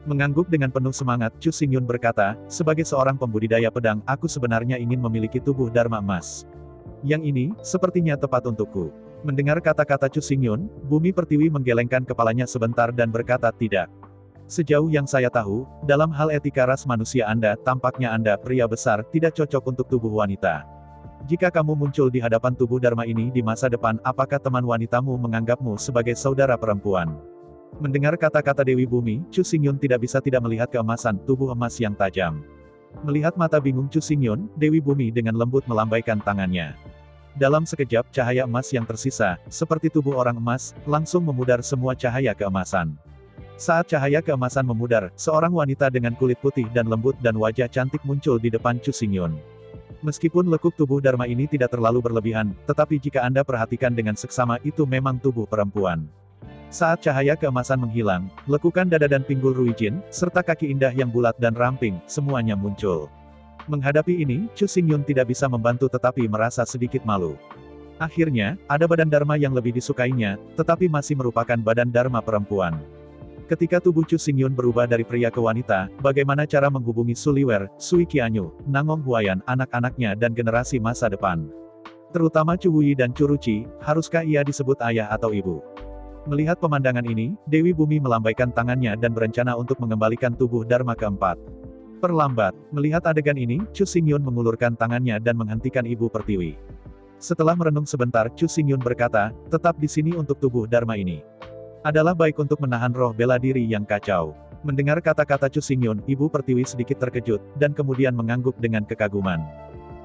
Mengangguk dengan penuh semangat, Chu Xingyun berkata, sebagai seorang pembudidaya pedang, aku sebenarnya ingin memiliki tubuh Dharma emas. Yang ini, sepertinya tepat untukku. Mendengar kata-kata Chu Xingyun, Bumi Pertiwi menggelengkan kepalanya sebentar dan berkata tidak. Sejauh yang saya tahu, dalam hal etika ras manusia Anda, tampaknya Anda, pria besar, tidak cocok untuk tubuh wanita. Jika kamu muncul di hadapan tubuh Dharma ini di masa depan, apakah teman wanitamu menganggapmu sebagai saudara perempuan? Mendengar kata-kata Dewi Bumi, Chu Xingyun tidak bisa tidak melihat keemasan tubuh emas yang tajam. Melihat mata bingung Chu Xingyun, Dewi Bumi dengan lembut melambaikan tangannya. Dalam sekejap cahaya emas yang tersisa, seperti tubuh orang emas, langsung memudar semua cahaya keemasan. Saat cahaya keemasan memudar, seorang wanita dengan kulit putih dan lembut dan wajah cantik muncul di depan Chu Xingyun. Meskipun lekuk tubuh Dharma ini tidak terlalu berlebihan, tetapi jika Anda perhatikan dengan seksama itu memang tubuh perempuan. Saat cahaya keemasan menghilang, lekukan dada dan pinggul Ruijin, serta kaki indah yang bulat dan ramping, semuanya muncul. Menghadapi ini, Chu Xingyun tidak bisa membantu tetapi merasa sedikit malu. Akhirnya, ada badan Dharma yang lebih disukainya, tetapi masih merupakan badan Dharma perempuan. Ketika tubuh Chu Xingyun berubah dari pria ke wanita, bagaimana cara menghubungi Su Liwer, Sui Qianyu, Nangong Huayan, anak-anaknya dan generasi masa depan? Terutama Chu Wuyi dan Chu Ruci, haruskah ia disebut ayah atau ibu? Melihat pemandangan ini, Dewi Bumi melambaikan tangannya dan berencana untuk mengembalikan tubuh Dharma keempat. Perlambat, melihat adegan ini, Chu Xingyun mengulurkan tangannya dan menghentikan Ibu Pertiwi. Setelah merenung sebentar, Chu Xingyun berkata, tetap di sini untuk tubuh Dharma ini. Adalah baik untuk menahan roh bela diri yang kacau. Mendengar kata-kata Chu Xingyun, Ibu Pertiwi sedikit terkejut, dan kemudian mengangguk dengan kekaguman.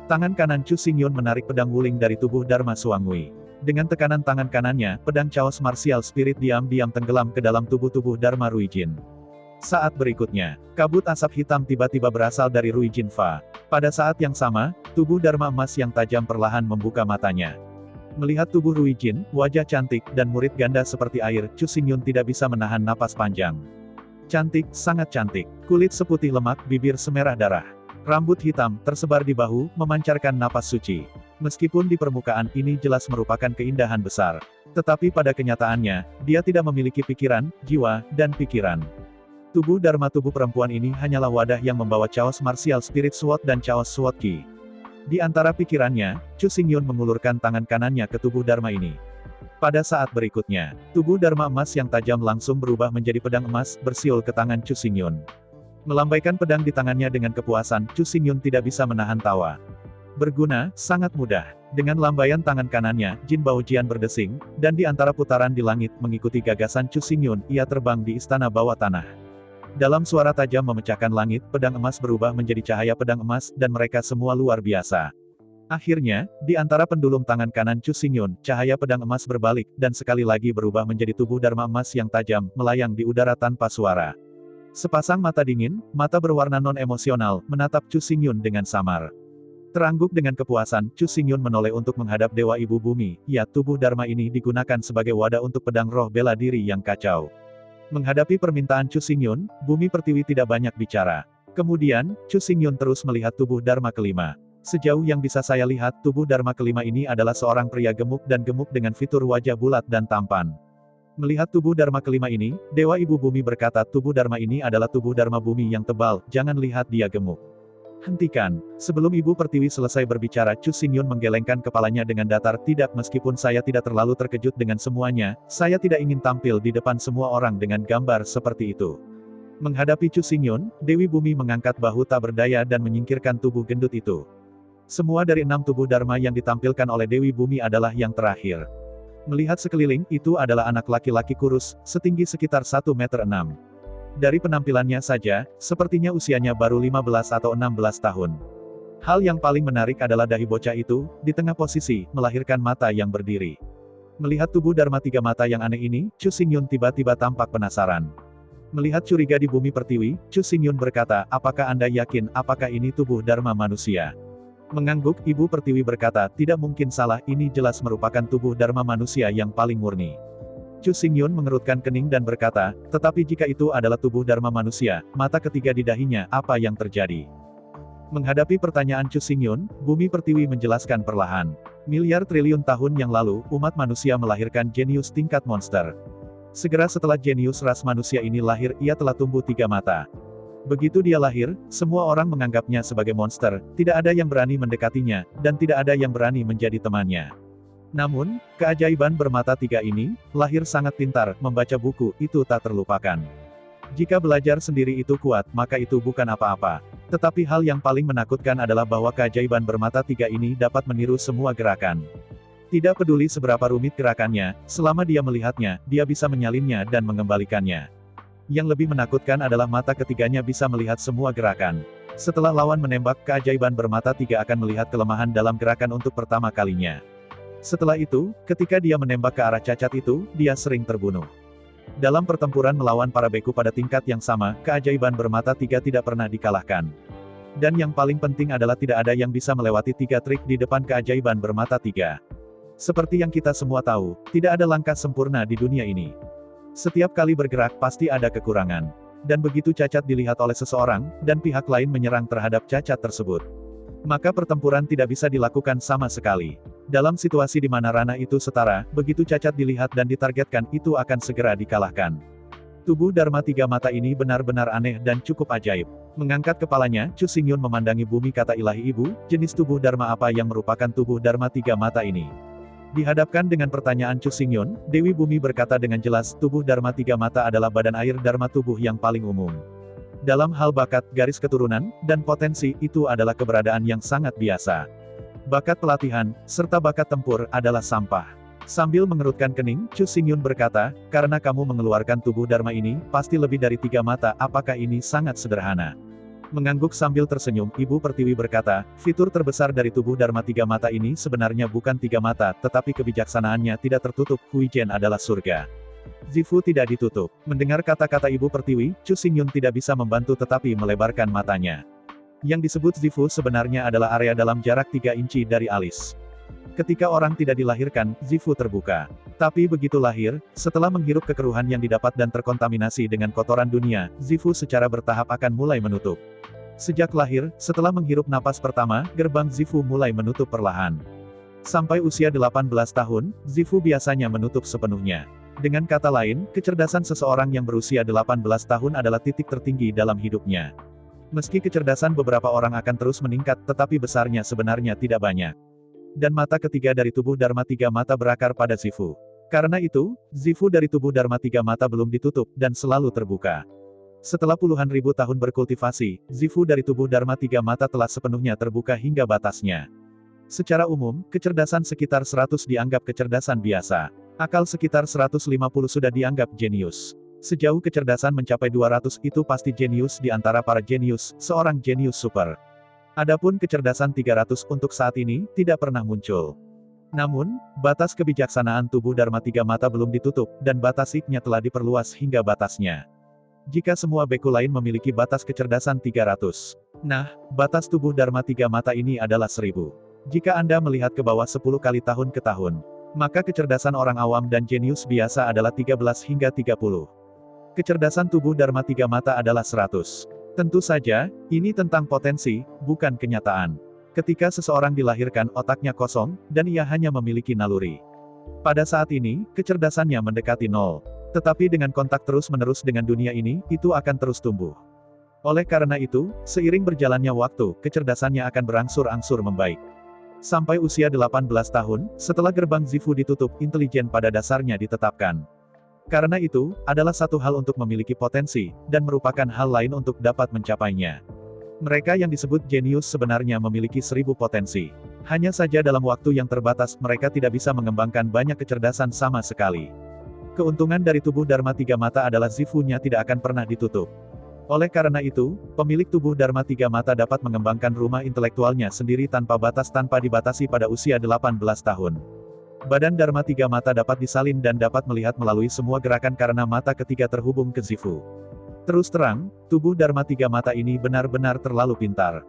Tangan kanan Chu Xingyun menarik pedang wuling dari tubuh Dharma Suangui. Dengan tekanan tangan kanannya, pedang Chaos Martial Spirit diam-diam tenggelam ke dalam tubuh Dharma Ruijin. Saat berikutnya, kabut asap hitam tiba-tiba berasal dari Ruijin Fa. Pada saat yang sama, tubuh Dharma emas yang tajam perlahan membuka matanya. Melihat tubuh Ruijin, wajah cantik, dan murid ganda seperti air, Chu Xingyun tidak bisa menahan napas panjang. Cantik, sangat cantik. Kulit seputih lemak, bibir semerah darah. Rambut hitam, tersebar di bahu, memancarkan napas suci. Meskipun di permukaan ini jelas merupakan keindahan besar. Tetapi pada kenyataannya, dia tidak memiliki pikiran, jiwa, dan pikiran. Tubuh Dharma tubuh perempuan ini hanyalah wadah yang membawa Chaos Martial Spirit Sword dan Chaos Sword Ki. Di antara pikirannya, Chu Xingyun mengulurkan tangan kanannya ke tubuh Dharma ini. Pada saat berikutnya, tubuh Dharma emas yang tajam langsung berubah menjadi pedang emas, bersiul ke tangan Chu Xingyun. Melambaikan pedang di tangannya dengan kepuasan, Chu Xingyun tidak bisa menahan tawa. Berguna, sangat mudah. Dengan lambaian tangan kanannya, Jin Baojian berdesing, dan di antara putaran di langit mengikuti gagasan Chu Xingyun, ia terbang di istana bawah tanah. Dalam suara tajam memecahkan langit, pedang emas berubah menjadi cahaya pedang emas, dan mereka semua luar biasa. Akhirnya, di antara pendulum tangan kanan Chu Xingyun, cahaya pedang emas berbalik, dan sekali lagi berubah menjadi tubuh Dharma emas yang tajam, melayang di udara tanpa suara. Sepasang mata dingin, mata berwarna non-emosional, menatap Chu Xingyun dengan samar. Terangguk dengan kepuasan, Chu Xingyun menoleh untuk menghadap Dewa Ibu Bumi, ya tubuh Dharma ini digunakan sebagai wadah untuk pedang roh bela diri yang kacau. Menghadapi permintaan Chu Xingyun, Bumi Pertiwi tidak banyak bicara. Kemudian, Chu Xingyun terus melihat tubuh Dharma kelima. Sejauh yang bisa saya lihat, tubuh Dharma kelima ini adalah seorang pria gemuk dengan fitur wajah bulat dan tampan. Melihat tubuh Dharma kelima ini, Dewa Ibu Bumi berkata tubuh Dharma ini adalah tubuh Dharma Bumi yang tebal, jangan lihat dia gemuk. Hentikan. Sebelum Ibu Pertiwi selesai berbicara, Chu Xingyun menggelengkan kepalanya dengan datar, tidak, meskipun saya tidak terlalu terkejut dengan semuanya, saya tidak ingin tampil di depan semua orang dengan gambar seperti itu. Menghadapi Chu Xingyun, Dewi Bumi mengangkat bahu tak berdaya dan menyingkirkan tubuh gendut itu. Semua dari 6 tubuh Dharma yang ditampilkan oleh Dewi Bumi adalah yang terakhir. Melihat sekeliling, itu adalah anak laki-laki kurus, setinggi sekitar 1,6 meter. Dari penampilannya saja, sepertinya usianya baru 15 atau 16 tahun. Hal yang paling menarik adalah dahi bocah itu, di tengah posisi, melahirkan mata yang berdiri. Melihat tubuh Dharma 3 mata yang aneh ini, Chu Xingyun tiba-tiba tampak penasaran. Melihat curiga di Bumi Pertiwi, Chu Xingyun berkata, apakah Anda yakin, apakah ini tubuh Dharma manusia? Mengangguk, Ibu Pertiwi berkata, tidak mungkin salah, ini jelas merupakan tubuh Dharma manusia yang paling murni. Chu Xingyun mengerutkan kening dan berkata, tetapi jika itu adalah tubuh Dharma manusia, mata ketiga di dahinya, apa yang terjadi? Menghadapi pertanyaan Chu Xingyun, Bumi Pertiwi menjelaskan perlahan. Miliar triliun tahun yang lalu, umat manusia melahirkan jenius tingkat monster. Segera setelah jenius ras manusia ini lahir, ia telah tumbuh 3 mata. Begitu dia lahir, semua orang menganggapnya sebagai monster, tidak ada yang berani mendekatinya, dan tidak ada yang berani menjadi temannya. Namun, keajaiban bermata 3 ini, lahir sangat pintar, membaca buku, itu tak terlupakan. Jika belajar sendiri itu kuat, maka itu bukan apa-apa. Tetapi hal yang paling menakutkan adalah bahwa keajaiban bermata 3 ini dapat meniru semua gerakan. Tidak peduli seberapa rumit gerakannya, selama dia melihatnya, dia bisa menyalinnya dan mengembalikannya. Yang lebih menakutkan adalah mata ketiganya bisa melihat semua gerakan. Setelah lawan menembak, keajaiban bermata 3 akan melihat kelemahan dalam gerakan untuk pertama kalinya. Setelah itu, ketika dia menembak ke arah cacat itu, dia sering terbunuh. Dalam pertempuran melawan para beku pada tingkat yang sama, keajaiban bermata tiga tidak pernah dikalahkan. Dan yang paling penting adalah tidak ada yang bisa melewati 3 trik di depan keajaiban bermata tiga. Seperti yang kita semua tahu, tidak ada langkah sempurna di dunia ini. Setiap kali bergerak pasti ada kekurangan. Dan begitu cacat dilihat oleh seseorang, dan pihak lain menyerang terhadap cacat tersebut, maka pertempuran tidak bisa dilakukan sama sekali. Dalam situasi di mana ranah itu setara, begitu cacat dilihat dan ditargetkan, itu akan segera dikalahkan. Tubuh Dharma tiga mata ini benar-benar aneh dan cukup ajaib. Mengangkat kepalanya, Chu Xingyun memandangi bumi kata ilahi ibu, jenis tubuh Dharma apa yang merupakan tubuh Dharma tiga mata ini? Dihadapkan dengan pertanyaan Chu Xingyun, Dewi Bumi berkata dengan jelas, tubuh Dharma tiga mata adalah badan air Dharma tubuh yang paling umum. Dalam hal bakat, garis keturunan, dan potensi, itu adalah keberadaan yang sangat biasa. Bakat pelatihan, serta bakat tempur, adalah sampah. Sambil mengerutkan kening, Chu Xingyun berkata, karena kamu mengeluarkan tubuh Dharma ini, pasti lebih dari 3 mata, apakah ini sangat sederhana? Mengangguk sambil tersenyum, Ibu Pertiwi berkata, fitur terbesar dari tubuh Dharma 3 mata ini sebenarnya bukan 3 mata, tetapi kebijaksanaannya tidak tertutup, Huijen adalah surga. Zifu tidak ditutup. Mendengar kata-kata Ibu Pertiwi, Chu Xingyun tidak bisa membantu tetapi melebarkan matanya. Yang disebut Zifu sebenarnya adalah area dalam jarak 3 inci dari alis. Ketika orang tidak dilahirkan, Zifu terbuka. Tapi begitu lahir, setelah menghirup kekeruhan yang didapat dan terkontaminasi dengan kotoran dunia, Zifu secara bertahap akan mulai menutup. Sejak lahir, setelah menghirup napas pertama, gerbang Zifu mulai menutup perlahan. Sampai usia 18 tahun, Zifu biasanya menutup sepenuhnya. Dengan kata lain, kecerdasan seseorang yang berusia 18 tahun adalah titik tertinggi dalam hidupnya. Meski kecerdasan beberapa orang akan terus meningkat, tetapi besarnya sebenarnya tidak banyak. Dan mata ketiga dari tubuh Dharma tiga mata berakar pada Zifu. Karena itu, Zifu dari tubuh Dharma tiga mata belum ditutup, dan selalu terbuka. Setelah puluhan ribu tahun berkultivasi, Zifu dari tubuh Dharma tiga mata telah sepenuhnya terbuka hingga batasnya. Secara umum, kecerdasan sekitar 100 dianggap kecerdasan biasa. Akal sekitar 150 sudah dianggap jenius. Sejauh kecerdasan mencapai 200 itu pasti jenius di antara para jenius, seorang jenius super. Adapun kecerdasan 300 untuk saat ini, tidak pernah muncul. Namun, batas kebijaksanaan tubuh Dharma tiga mata belum ditutup, dan batas I-nya telah diperluas hingga batasnya. Jika semua beku lain memiliki batas kecerdasan 300, nah, batas tubuh Dharma tiga mata ini adalah 1000. Jika Anda melihat ke bawah 10 kali tahun ke tahun, maka kecerdasan orang awam dan jenius biasa adalah 13 hingga 30. Kecerdasan tubuh Dharma tiga mata adalah 100. Tentu saja, ini tentang potensi, bukan kenyataan. Ketika seseorang dilahirkan, otaknya kosong, dan ia hanya memiliki naluri. Pada saat ini, kecerdasannya mendekati 0. Tetapi dengan kontak terus-menerus dengan dunia ini, itu akan terus tumbuh. Oleh karena itu, seiring berjalannya waktu, kecerdasannya akan berangsur-angsur membaik. Sampai usia 18 tahun, setelah gerbang Zifu ditutup, intelijen pada dasarnya ditetapkan. Karena itu, adalah satu hal untuk memiliki potensi, dan merupakan hal lain untuk dapat mencapainya. Mereka yang disebut jenius sebenarnya memiliki 1000 potensi. Hanya saja dalam waktu yang terbatas, mereka tidak bisa mengembangkan banyak kecerdasan sama sekali. Keuntungan dari tubuh Dharma tiga mata adalah Zifu-nya tidak akan pernah ditutup. Oleh karena itu, pemilik tubuh Dharma tiga mata dapat mengembangkan rumah intelektualnya sendiri tanpa batas tanpa dibatasi pada usia 18 tahun. Badan Dharma tiga mata dapat disalin dan dapat melihat melalui semua gerakan karena mata ketiga terhubung ke Zifu. Terus terang, tubuh Dharma tiga mata ini benar-benar terlalu pintar.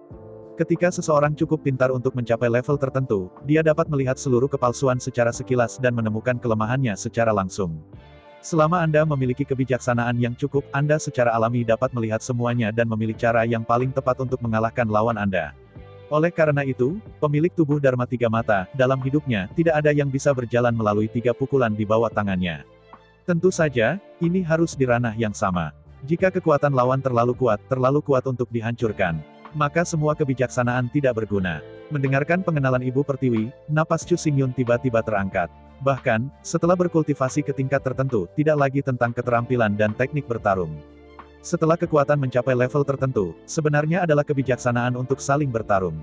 Ketika seseorang cukup pintar untuk mencapai level tertentu, dia dapat melihat seluruh kepalsuan secara sekilas dan menemukan kelemahannya secara langsung. Selama Anda memiliki kebijaksanaan yang cukup, Anda secara alami dapat melihat semuanya dan memilih cara yang paling tepat untuk mengalahkan lawan Anda. Oleh karena itu, pemilik tubuh Dharma tiga mata, dalam hidupnya, tidak ada yang bisa berjalan melalui 3 pukulan di bawah tangannya. Tentu saja, ini harus di ranah yang sama. Jika kekuatan lawan terlalu kuat untuk dihancurkan, maka semua kebijaksanaan tidak berguna. Mendengarkan pengenalan Ibu Pertiwi, napas Chu Xingyun tiba-tiba terangkat. Bahkan, setelah berkultivasi ke tingkat tertentu, tidak lagi tentang keterampilan dan teknik bertarung. Setelah kekuatan mencapai level tertentu, sebenarnya adalah kebijaksanaan untuk saling bertarung.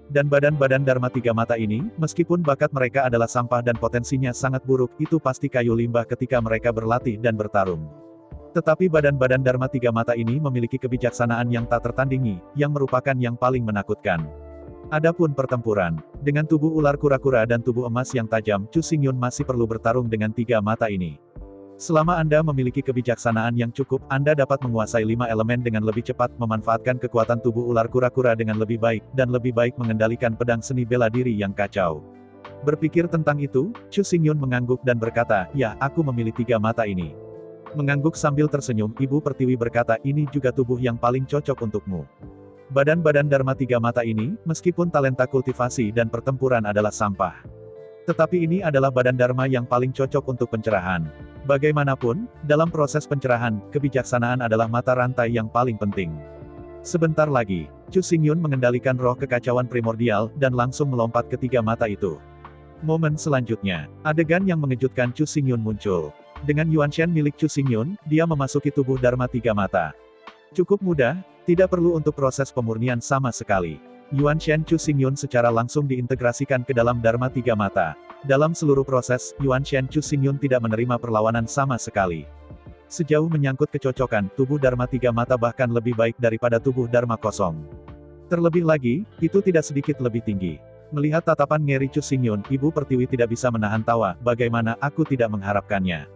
Dan badan-badan Dharma tiga mata ini, meskipun bakat mereka adalah sampah dan potensinya sangat buruk, itu pasti kayu limbah ketika mereka berlatih dan bertarung. Tetapi badan-badan Dharma tiga mata ini memiliki kebijaksanaan yang tak tertandingi, yang merupakan yang paling menakutkan. Adapun pertempuran, dengan tubuh ular kura-kura dan tubuh emas yang tajam, Chu Xingyun masih perlu bertarung dengan tiga mata ini. Selama Anda memiliki kebijaksanaan yang cukup, Anda dapat menguasai 5 elemen dengan lebih cepat, memanfaatkan kekuatan tubuh ular kura-kura dengan lebih baik, dan lebih baik mengendalikan pedang seni bela diri yang kacau. Berpikir tentang itu, Chu Xingyun mengangguk dan berkata, "Ya, aku memilih tiga mata ini." Mengangguk sambil tersenyum, Ibu Pertiwi berkata, "Ini juga tubuh yang paling cocok untukmu." Badan-badan Dharma tiga mata ini, meskipun talenta kultivasi dan pertempuran adalah sampah. Tetapi ini adalah badan Dharma yang paling cocok untuk pencerahan. Bagaimanapun, dalam proses pencerahan, kebijaksanaan adalah mata rantai yang paling penting. Sebentar lagi, Chu Xingyun mengendalikan roh kekacauan primordial, dan langsung melompat ke tiga mata itu. Momen selanjutnya, adegan yang mengejutkan Chu Xingyun muncul. Dengan Yuanshen milik Chu Xingyun, dia memasuki tubuh Dharma tiga mata. Cukup mudah, tidak perlu untuk proses pemurnian sama sekali. Yuanshen Chu Xingyun secara langsung diintegrasikan ke dalam Dharma tiga mata. Dalam seluruh proses, Yuanshen Chu Xingyun tidak menerima perlawanan sama sekali. Sejauh menyangkut kecocokan, tubuh Dharma tiga mata bahkan lebih baik daripada tubuh Dharma kosong. Terlebih lagi, itu tidak sedikit lebih tinggi. Melihat tatapan ngeri Chu Xingyun, Ibu Pertiwi tidak bisa menahan tawa, "Bagaimana aku tidak mengharapkannya?"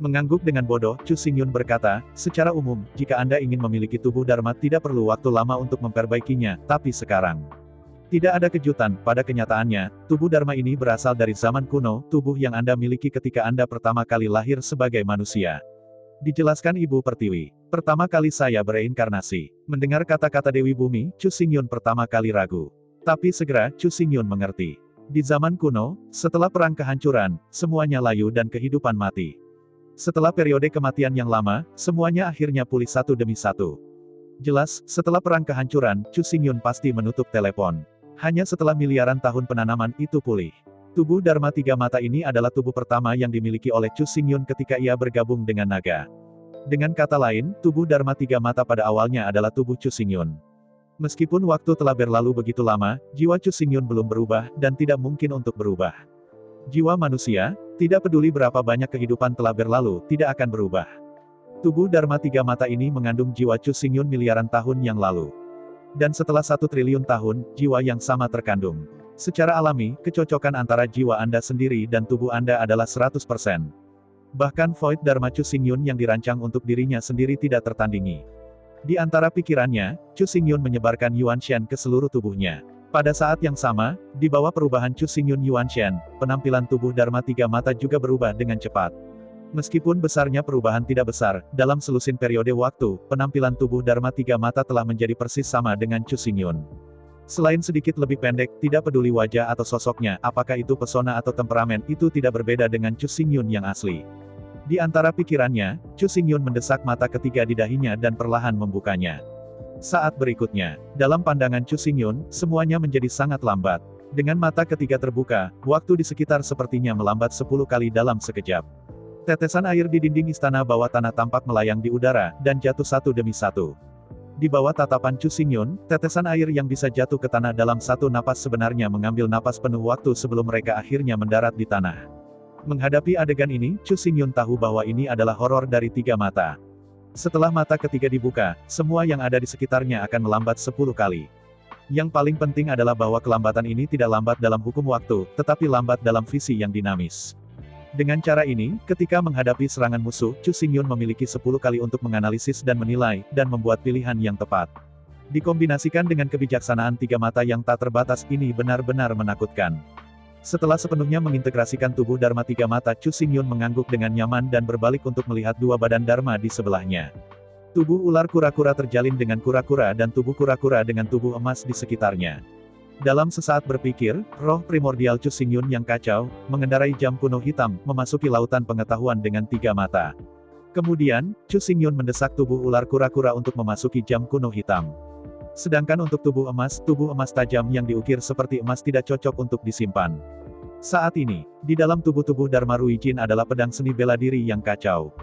Mengangguk dengan bodoh, Chu Xingyun berkata, "Secara umum, jika Anda ingin memiliki tubuh Dharma tidak perlu waktu lama untuk memperbaikinya, tapi sekarang." Tidak ada kejutan, pada kenyataannya, tubuh Dharma ini berasal dari zaman kuno, tubuh yang Anda miliki ketika Anda pertama kali lahir sebagai manusia. Dijelaskan Ibu Pertiwi. "Pertama kali saya bereinkarnasi." Mendengar kata-kata Dewi Bumi, Chu Xingyun pertama kali ragu. Tapi segera, Chu Xingyun mengerti. Di zaman kuno, setelah perang kehancuran, semuanya layu dan kehidupan mati. Setelah periode kematian yang lama, semuanya akhirnya pulih satu demi satu. Jelas, setelah perang kehancuran, Chu Xingyun pasti menutup telepon. Hanya setelah miliaran tahun penanaman itu pulih. Tubuh Dharma tiga mata ini adalah tubuh pertama yang dimiliki oleh Chu Xingyun ketika ia bergabung dengan naga. Dengan kata lain, tubuh Dharma tiga mata pada awalnya adalah tubuh Chu Xingyun. Meskipun waktu telah berlalu begitu lama, jiwa Chu Xingyun belum berubah, dan tidak mungkin untuk berubah. Jiwa manusia, tidak peduli berapa banyak kehidupan telah berlalu, tidak akan berubah. Tubuh Dharma tiga mata ini mengandung jiwa Chu Xingyun miliaran tahun yang lalu. Dan setelah 1 triliun tahun, jiwa yang sama terkandung. Secara alami, kecocokan antara jiwa Anda sendiri dan tubuh Anda adalah 100%. Bahkan Void Dharma Chu Xingyun yang dirancang untuk dirinya sendiri tidak tertandingi. Di antara pikirannya, Chu Xingyun menyebarkan Yuanshen ke seluruh tubuhnya. Pada saat yang sama, di bawah perubahan Chu Xingyun Yuanshen, penampilan tubuh Dharma tiga mata juga berubah dengan cepat. Meskipun besarnya perubahan tidak besar, dalam selusin periode waktu, penampilan tubuh Dharma tiga mata telah menjadi persis sama dengan Chu Xingyun. Selain sedikit lebih pendek, tidak peduli wajah atau sosoknya, apakah itu pesona atau temperamen, itu tidak berbeda dengan Chu Xingyun yang asli. Di antara pikirannya, Chu Xingyun mendesak mata ketiga di dahinya dan perlahan membukanya. Saat berikutnya, dalam pandangan Chu Xingyun, semuanya menjadi sangat lambat. Dengan mata ketiga terbuka, waktu di sekitar sepertinya melambat 10 kali dalam sekejap. Tetesan air di dinding istana bawah tanah tampak melayang di udara, dan jatuh satu demi satu. Di bawah tatapan Chu Xingyun, tetesan air yang bisa jatuh ke tanah dalam satu napas sebenarnya mengambil napas penuh waktu sebelum mereka akhirnya mendarat di tanah. Menghadapi adegan ini, Chu Xingyun tahu bahwa ini adalah horor dari tiga mata. Setelah mata ketiga dibuka, semua yang ada di sekitarnya akan melambat 10 kali. Yang paling penting adalah bahwa kelambatan ini tidak lambat dalam hukum waktu, tetapi lambat dalam visi yang dinamis. Dengan cara ini, ketika menghadapi serangan musuh, Chu Xingyun memiliki 10 kali untuk menganalisis dan menilai, dan membuat pilihan yang tepat. Dikombinasikan dengan kebijaksanaan tiga mata yang tak terbatas, ini benar-benar menakutkan. Setelah sepenuhnya mengintegrasikan tubuh Dharma tiga mata, Chu Xingyun mengangguk dengan nyaman dan berbalik untuk melihat dua badan Dharma di sebelahnya. Tubuh ular kura-kura terjalin dengan kura-kura dan tubuh kura-kura dengan tubuh emas di sekitarnya. Dalam sesaat berpikir, roh primordial Chu Xingyun yang kacau, mengendarai jam kuno hitam, memasuki lautan pengetahuan dengan tiga mata. Kemudian, Chu Xingyun mendesak tubuh ular kura-kura untuk memasuki jam kuno hitam. Sedangkan untuk tubuh emas tajam yang diukir seperti emas tidak cocok untuk disimpan. Saat ini, di dalam tubuh-tubuh Dharma Ruijin adalah pedang seni bela diri yang kacau.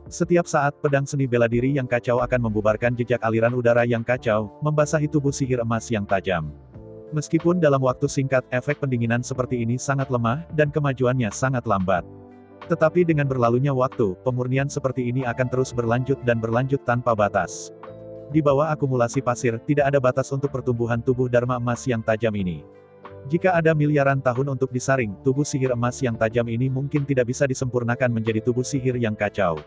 Setiap saat, pedang seni bela diri yang kacau akan membubarkan jejak aliran udara yang kacau, membasahi tubuh sihir emas yang tajam. Meskipun dalam waktu singkat, efek pendinginan seperti ini sangat lemah, dan kemajuannya sangat lambat. Tetapi dengan berlalunya waktu, pemurnian seperti ini akan terus berlanjut dan berlanjut tanpa batas. Di bawah akumulasi pasir, tidak ada batas untuk pertumbuhan tubuh Dharma emas yang tajam ini. Jika ada miliaran tahun untuk disaring, tubuh sihir emas yang tajam ini mungkin tidak bisa disempurnakan menjadi tubuh sihir yang kacau.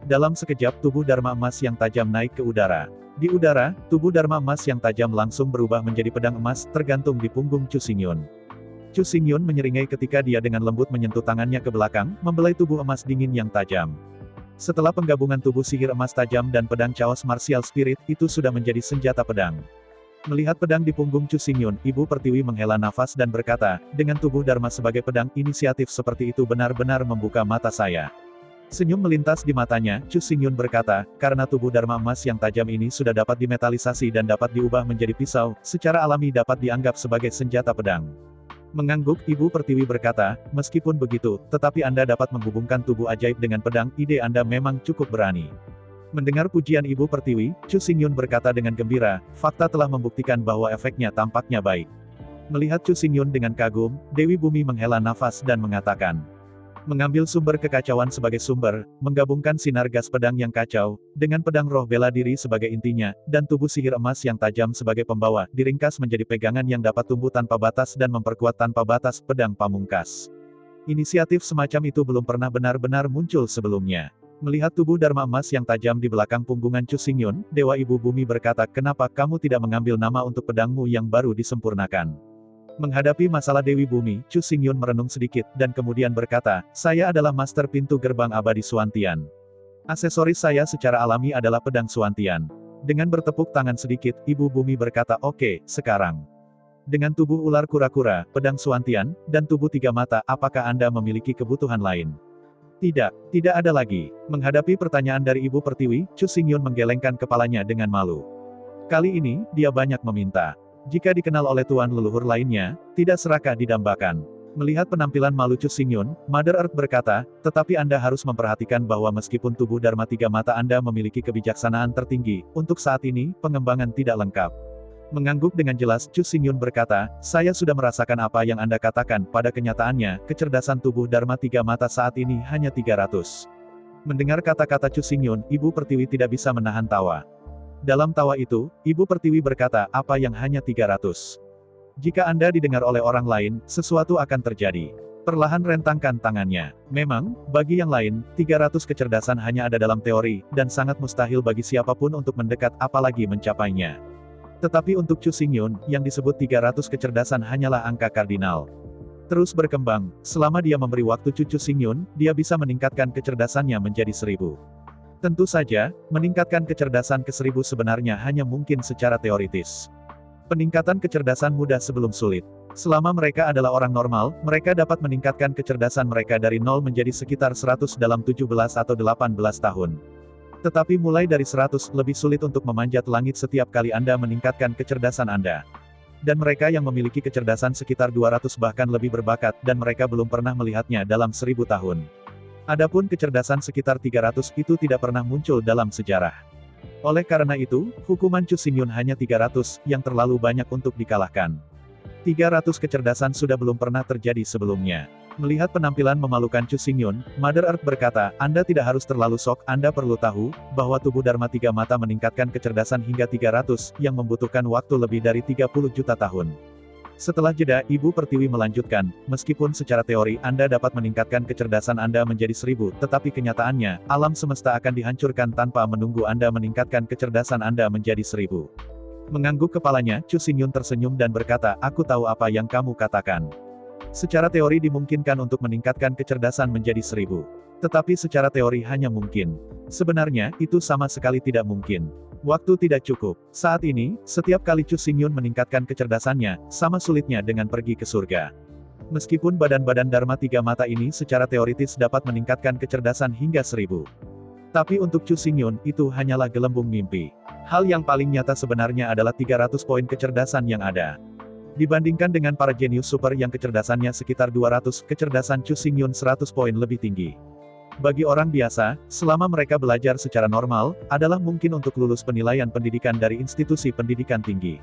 Dalam sekejap tubuh Dharma emas yang tajam naik ke udara. Di udara, tubuh Dharma emas yang tajam langsung berubah menjadi pedang emas, tergantung di punggung Chu Xingyun. Chu Xingyun menyeringai ketika dia dengan lembut menyentuh tangannya ke belakang, membelai tubuh emas dingin yang tajam. Setelah penggabungan tubuh sihir emas tajam dan pedang Chaos Martial Spirit, itu sudah menjadi senjata pedang. Melihat pedang di punggung Chu Xingyun, Ibu Pertiwi menghela nafas dan berkata, dengan tubuh Dharma sebagai pedang, inisiatif seperti itu benar-benar membuka mata saya. Senyum melintas di matanya, Chu Xingyun berkata, karena tubuh Dharma emas yang tajam ini sudah dapat dimetalisasi dan dapat diubah menjadi pisau, secara alami dapat dianggap sebagai senjata pedang. Mengangguk, Ibu Pertiwi berkata, meskipun begitu, tetapi Anda dapat menghubungkan tubuh ajaib dengan pedang, ide Anda memang cukup berani. Mendengar pujian Ibu Pertiwi, Chu Xingyun berkata dengan gembira, fakta telah membuktikan bahwa efeknya tampaknya baik. Melihat Chu Xingyun dengan kagum, Dewi Bumi menghela nafas dan mengatakan, mengambil sumber kekacauan sebagai sumber, menggabungkan sinar gas pedang yang kacau, dengan pedang roh bela diri sebagai intinya, dan tubuh sihir emas yang tajam sebagai pembawa, diringkas menjadi pegangan yang dapat tumbuh tanpa batas dan memperkuat tanpa batas pedang pamungkas. Inisiatif semacam itu belum pernah benar-benar muncul sebelumnya. Melihat tubuh Dharma emas yang tajam di belakang punggungan Chu Xingyun, Dewa Ibu Bumi berkata, kenapa kamu tidak mengambil nama untuk pedangmu yang baru disempurnakan? Menghadapi masalah Dewi Bumi, Chu Xingyun merenung sedikit, dan kemudian berkata, saya adalah master pintu gerbang abadi Suantian. Aksesoris saya secara alami adalah pedang Suantian. Dengan bertepuk tangan sedikit, Ibu Bumi berkata, oke, sekarang. Dengan tubuh ular kura-kura, pedang Suantian, dan tubuh tiga mata, apakah Anda memiliki kebutuhan lain? Tidak, tidak ada lagi. Menghadapi pertanyaan dari Ibu Pertiwi, Chu Xingyun menggelengkan kepalanya dengan malu. Kali ini, dia banyak meminta. Jika dikenal oleh tuan leluhur lainnya, tidak serakah didambakan. Melihat penampilan malu Chu Xingyun, Mother Earth berkata, tetapi Anda harus memperhatikan bahwa meskipun tubuh Dharma tiga mata Anda memiliki kebijaksanaan tertinggi, untuk saat ini, pengembangan tidak lengkap. Mengangguk dengan jelas, Chu Xingyun berkata, saya sudah merasakan apa yang Anda katakan, pada kenyataannya, kecerdasan tubuh Dharma tiga mata saat ini hanya 300. Mendengar kata-kata Chu Xingyun, Ibu Pertiwi tidak bisa menahan tawa. Dalam tawa itu, Ibu Pertiwi berkata, apa yang hanya 300? Jika Anda didengar oleh orang lain, sesuatu akan terjadi. Perlahan rentangkan tangannya. Memang, bagi yang lain, 300 kecerdasan hanya ada dalam teori, dan sangat mustahil bagi siapapun untuk mendekat, apalagi mencapainya. Tetapi untuk Chu Xingyun, yang disebut 300 kecerdasan hanyalah angka kardinal. Terus berkembang, selama dia memberi waktu Chu Xingyun, dia bisa meningkatkan kecerdasannya menjadi 1000. Tentu saja, meningkatkan kecerdasan ke 1000 sebenarnya hanya mungkin secara teoritis. Peningkatan kecerdasan mudah sebelum sulit. Selama mereka adalah orang normal, mereka dapat meningkatkan kecerdasan mereka dari 0 menjadi sekitar 100 dalam 17 atau 18 tahun. Tetapi mulai dari 100, lebih sulit untuk memanjat langit setiap kali Anda meningkatkan kecerdasan Anda. Dan mereka yang memiliki kecerdasan sekitar 200 bahkan lebih berbakat, dan mereka belum pernah melihatnya dalam 1000 tahun. Adapun kecerdasan sekitar 300 itu tidak pernah muncul dalam sejarah. Oleh karena itu, hukuman Chu Xingyun hanya 300, yang terlalu banyak untuk dikalahkan. 300 kecerdasan sudah belum pernah terjadi sebelumnya. Melihat penampilan memalukan Chu Xingyun, Mother Earth berkata, Anda tidak harus terlalu shock, Anda perlu tahu, bahwa tubuh Dharma tiga mata meningkatkan kecerdasan hingga 300, yang membutuhkan waktu lebih dari 30 juta tahun. Setelah jeda, Ibu Pertiwi melanjutkan, meskipun secara teori Anda dapat meningkatkan kecerdasan Anda menjadi 1000, tetapi kenyataannya, alam semesta akan dihancurkan tanpa menunggu Anda meningkatkan kecerdasan Anda menjadi 1000. Mengangguk kepalanya, Chu Xingyun tersenyum dan berkata, aku tahu apa yang kamu katakan. Secara teori dimungkinkan untuk meningkatkan kecerdasan menjadi 1000. Tetapi secara teori hanya mungkin. Sebenarnya, itu sama sekali tidak mungkin. Waktu tidak cukup. Saat ini, setiap kali Chu Xingyun meningkatkan kecerdasannya, sama sulitnya dengan pergi ke surga. Meskipun badan-badan Dharma tiga mata ini secara teoritis dapat meningkatkan kecerdasan hingga 1000. Tapi untuk Chu Xingyun, itu hanyalah gelembung mimpi. Hal yang paling nyata sebenarnya adalah 300 poin kecerdasan yang ada. Dibandingkan dengan para jenius super yang kecerdasannya sekitar 200, kecerdasan Chu Xingyun 100 poin lebih tinggi. Bagi orang biasa, selama mereka belajar secara normal, adalah mungkin untuk lulus penilaian pendidikan dari institusi pendidikan tinggi.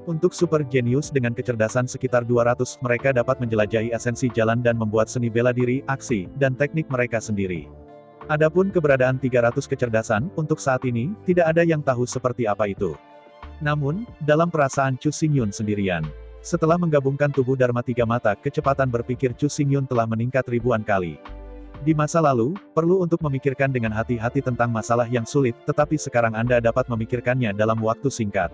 Untuk super jenius dengan kecerdasan sekitar 200, mereka dapat menjelajahi esensi jalan dan membuat seni bela diri, aksi, dan teknik mereka sendiri. Adapun keberadaan 300 kecerdasan, untuk saat ini, tidak ada yang tahu seperti apa itu. Namun, dalam perasaan Chu Xingyun sendirian, setelah menggabungkan tubuh Dharma Tiga Mata, kecepatan berpikir Chu Xingyun telah meningkat ribuan kali. Di masa lalu, perlu untuk memikirkan dengan hati-hati tentang masalah yang sulit, tetapi sekarang Anda dapat memikirkannya dalam waktu singkat.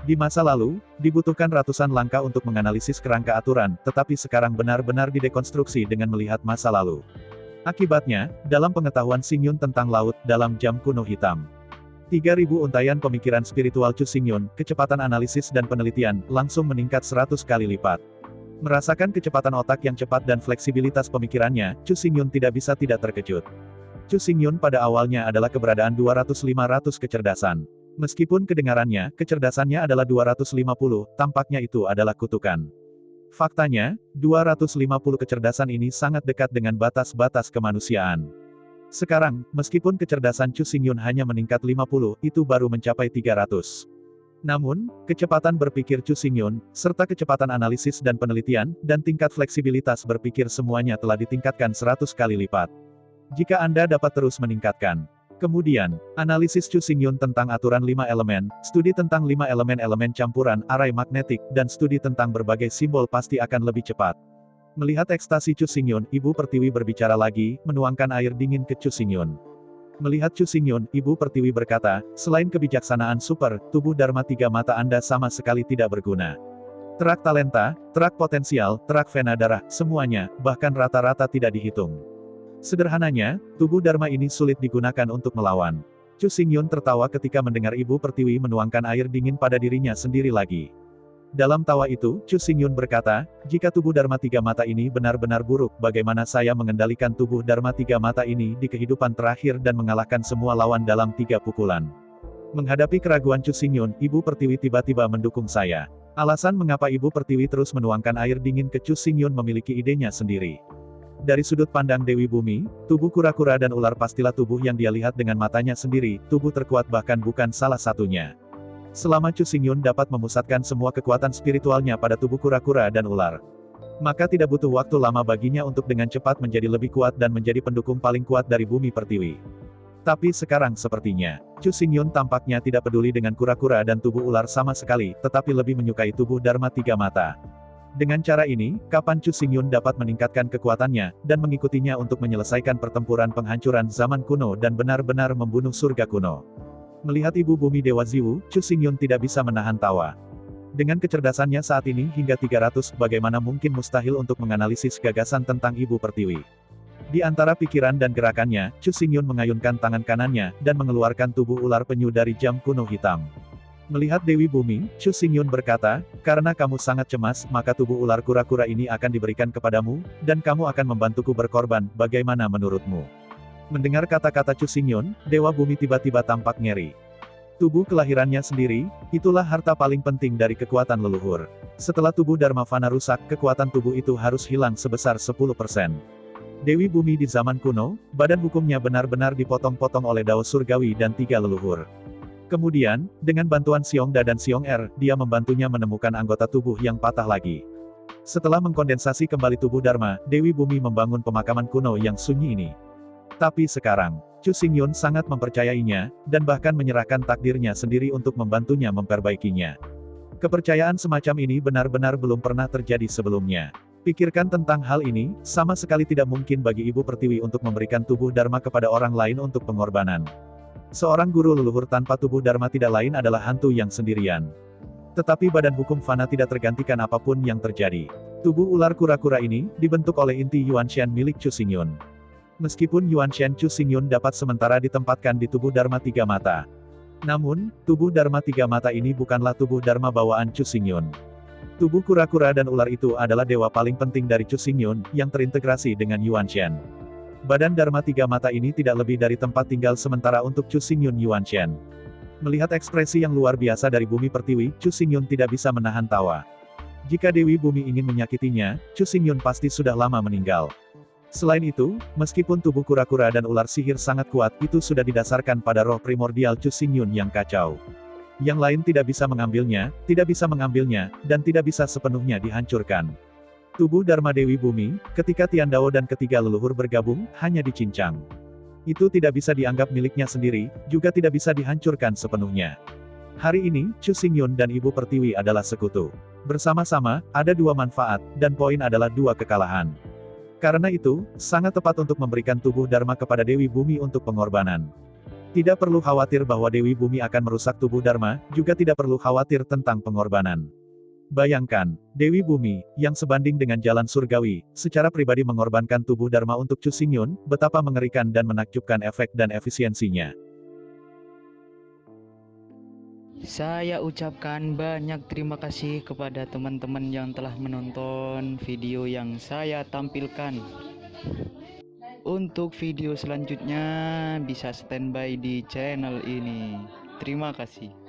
Di masa lalu, dibutuhkan ratusan langkah untuk menganalisis kerangka aturan, tetapi sekarang benar-benar didekonstruksi dengan melihat masa lalu. Akibatnya, dalam pengetahuan Xingyun tentang laut, dalam jam kuno hitam. 3.000 untaian pemikiran spiritual Chu Xingyun, kecepatan analisis dan penelitian, langsung meningkat 100 kali lipat. Merasakan kecepatan otak yang cepat dan fleksibilitas pemikirannya, Chu Xingyun tidak bisa tidak terkejut. Chu Xingyun pada awalnya adalah keberadaan 200-500 kecerdasan. Meskipun kedengarannya, kecerdasannya adalah 250, tampaknya itu adalah kutukan. Faktanya, 250 kecerdasan ini sangat dekat dengan batas-batas kemanusiaan. Sekarang, meskipun kecerdasan Chu Xingyun hanya meningkat 50, itu baru mencapai 300. Namun, kecepatan berpikir Chu Xingyun, serta kecepatan analisis dan penelitian, dan tingkat fleksibilitas berpikir semuanya telah ditingkatkan 100 kali lipat. Jika Anda dapat terus meningkatkan. Kemudian, analisis Chu Xingyun tentang aturan 5 elemen, studi tentang 5 elemen-elemen campuran, arai magnetik, dan studi tentang berbagai simbol pasti akan lebih cepat. Melihat ekstasi Chu Xingyun, Ibu Pertiwi berbicara lagi, menuangkan air dingin ke Chu Xingyun. Melihat Chu Xingyun, Ibu Pertiwi berkata, selain kebijaksanaan super, tubuh Dharma Tiga Mata Anda sama sekali tidak berguna. Terak talenta, terak potensial, terak vena darah, semuanya, bahkan rata-rata tidak dihitung. Sederhananya, tubuh Dharma ini sulit digunakan untuk melawan. Chu Xingyun tertawa ketika mendengar Ibu Pertiwi menuangkan air dingin pada dirinya sendiri lagi. Dalam tawa itu, Chu Xingyun berkata, jika tubuh Dharma Tiga Mata ini benar-benar buruk, bagaimana saya mengendalikan tubuh Dharma Tiga Mata ini di kehidupan terakhir dan mengalahkan semua lawan dalam 3 pukulan? Menghadapi keraguan Chu Xingyun, Ibu Pertiwi tiba-tiba mendukung saya. Alasan mengapa Ibu Pertiwi terus menuangkan air dingin ke Chu Xingyun memiliki idenya sendiri. Dari sudut pandang Dewi Bumi, tubuh kura-kura dan ular pastilah tubuh yang dia lihat dengan matanya sendiri, tubuh terkuat bahkan bukan salah satunya. Selama Chu Xingyun dapat memusatkan semua kekuatan spiritualnya pada tubuh kura-kura dan ular, maka tidak butuh waktu lama baginya untuk dengan cepat menjadi lebih kuat dan menjadi pendukung paling kuat dari Bumi Pertiwi. Tapi sekarang sepertinya, Chu Xingyun tampaknya tidak peduli dengan kura-kura dan tubuh ular sama sekali, tetapi lebih menyukai tubuh Dharma Tiga Mata. Dengan cara ini, kapan Chu Xingyun dapat meningkatkan kekuatannya, dan mengikutinya untuk menyelesaikan pertempuran penghancuran zaman kuno dan benar-benar membunuh surga kuno. Melihat Ibu Bumi Dewa Ziwu, Chu Xingyun tidak bisa menahan tawa. Dengan kecerdasannya saat ini hingga 300, bagaimana mungkin mustahil untuk menganalisis gagasan tentang Ibu Pertiwi. Di antara pikiran dan gerakannya, Chu Xingyun mengayunkan tangan kanannya, dan mengeluarkan tubuh ular penyu dari jam kuno hitam. Melihat Dewi Bumi, Chu Xingyun berkata, karena kamu sangat cemas, maka tubuh ular kura-kura ini akan diberikan kepadamu, dan kamu akan membantuku berkorban, bagaimana menurutmu? Mendengar kata-kata Chu Xingyun, Dewa Bumi tiba-tiba tampak ngeri. Tubuh kelahirannya sendiri, itulah harta paling penting dari kekuatan leluhur. Setelah tubuh Dharma Fana rusak, kekuatan tubuh itu harus hilang sebesar 10%. Dewi Bumi di zaman kuno, badan hukumnya benar-benar dipotong-potong oleh Dao Surgawi dan 3 leluhur. Kemudian, dengan bantuan Xiongda dan Xiong-Er, dia membantunya menemukan anggota tubuh yang patah lagi. Setelah mengkondensasi kembali tubuh Dharma, Dewi Bumi membangun pemakaman kuno yang sunyi ini. Tapi sekarang, Chu Xingyun sangat mempercayainya, dan bahkan menyerahkan takdirnya sendiri untuk membantunya memperbaikinya. Kepercayaan semacam ini benar-benar belum pernah terjadi sebelumnya. Pikirkan tentang hal ini, sama sekali tidak mungkin bagi Ibu Pertiwi untuk memberikan tubuh Dharma kepada orang lain untuk pengorbanan. Seorang guru leluhur tanpa tubuh Dharma tidak lain adalah hantu yang sendirian. Tetapi badan hukum Fana tidak tergantikan apapun yang terjadi. Tubuh ular kura-kura ini, dibentuk oleh inti Yuanshan milik Chu Xingyun. Meskipun Yuanshan Chu Xingyun dapat sementara ditempatkan di tubuh Dharma Tiga Mata. Namun, tubuh Dharma Tiga Mata ini bukanlah tubuh Dharma bawaan Chu Xingyun. Tubuh kura-kura dan ular itu adalah dewa paling penting dari Chu Xingyun, yang terintegrasi dengan Yuanshan. Badan Dharma Tiga Mata ini tidak lebih dari tempat tinggal sementara untuk Chu Xingyun Yuanshan. Melihat ekspresi yang luar biasa dari Bumi Pertiwi, Chu Xingyun tidak bisa menahan tawa. Jika Dewi Bumi ingin menyakitinya, Chu Xingyun pasti sudah lama meninggal. Selain itu, meskipun tubuh kura-kura dan ular sihir sangat kuat, itu sudah didasarkan pada roh primordial Chu Xingyun yang kacau. Yang lain tidak bisa mengambilnya, dan tidak bisa sepenuhnya dihancurkan. Tubuh Dharma Dewi Bumi, ketika Tiandao dan ketiga leluhur bergabung, hanya dicincang. Itu tidak bisa dianggap miliknya sendiri, juga tidak bisa dihancurkan sepenuhnya. Hari ini, Chu Xingyun dan Ibu Pertiwi adalah sekutu. Bersama-sama, ada dua manfaat, dan poin adalah dua kekalahan. Karena itu, sangat tepat untuk memberikan tubuh Dharma kepada Dewi Bumi untuk pengorbanan. Tidak perlu khawatir bahwa Dewi Bumi akan merusak tubuh Dharma, juga tidak perlu khawatir tentang pengorbanan. Bayangkan, Dewi Bumi, yang sebanding dengan jalan surgawi, secara pribadi mengorbankan tubuh Dharma untuk Chu Xingyun, betapa mengerikan dan menakjubkan efek dan efisiensinya. Saya ucapkan banyak terima kasih kepada teman-teman yang telah menonton video yang saya tampilkan. Untuk video selanjutnya bisa standby di channel ini. Terima kasih.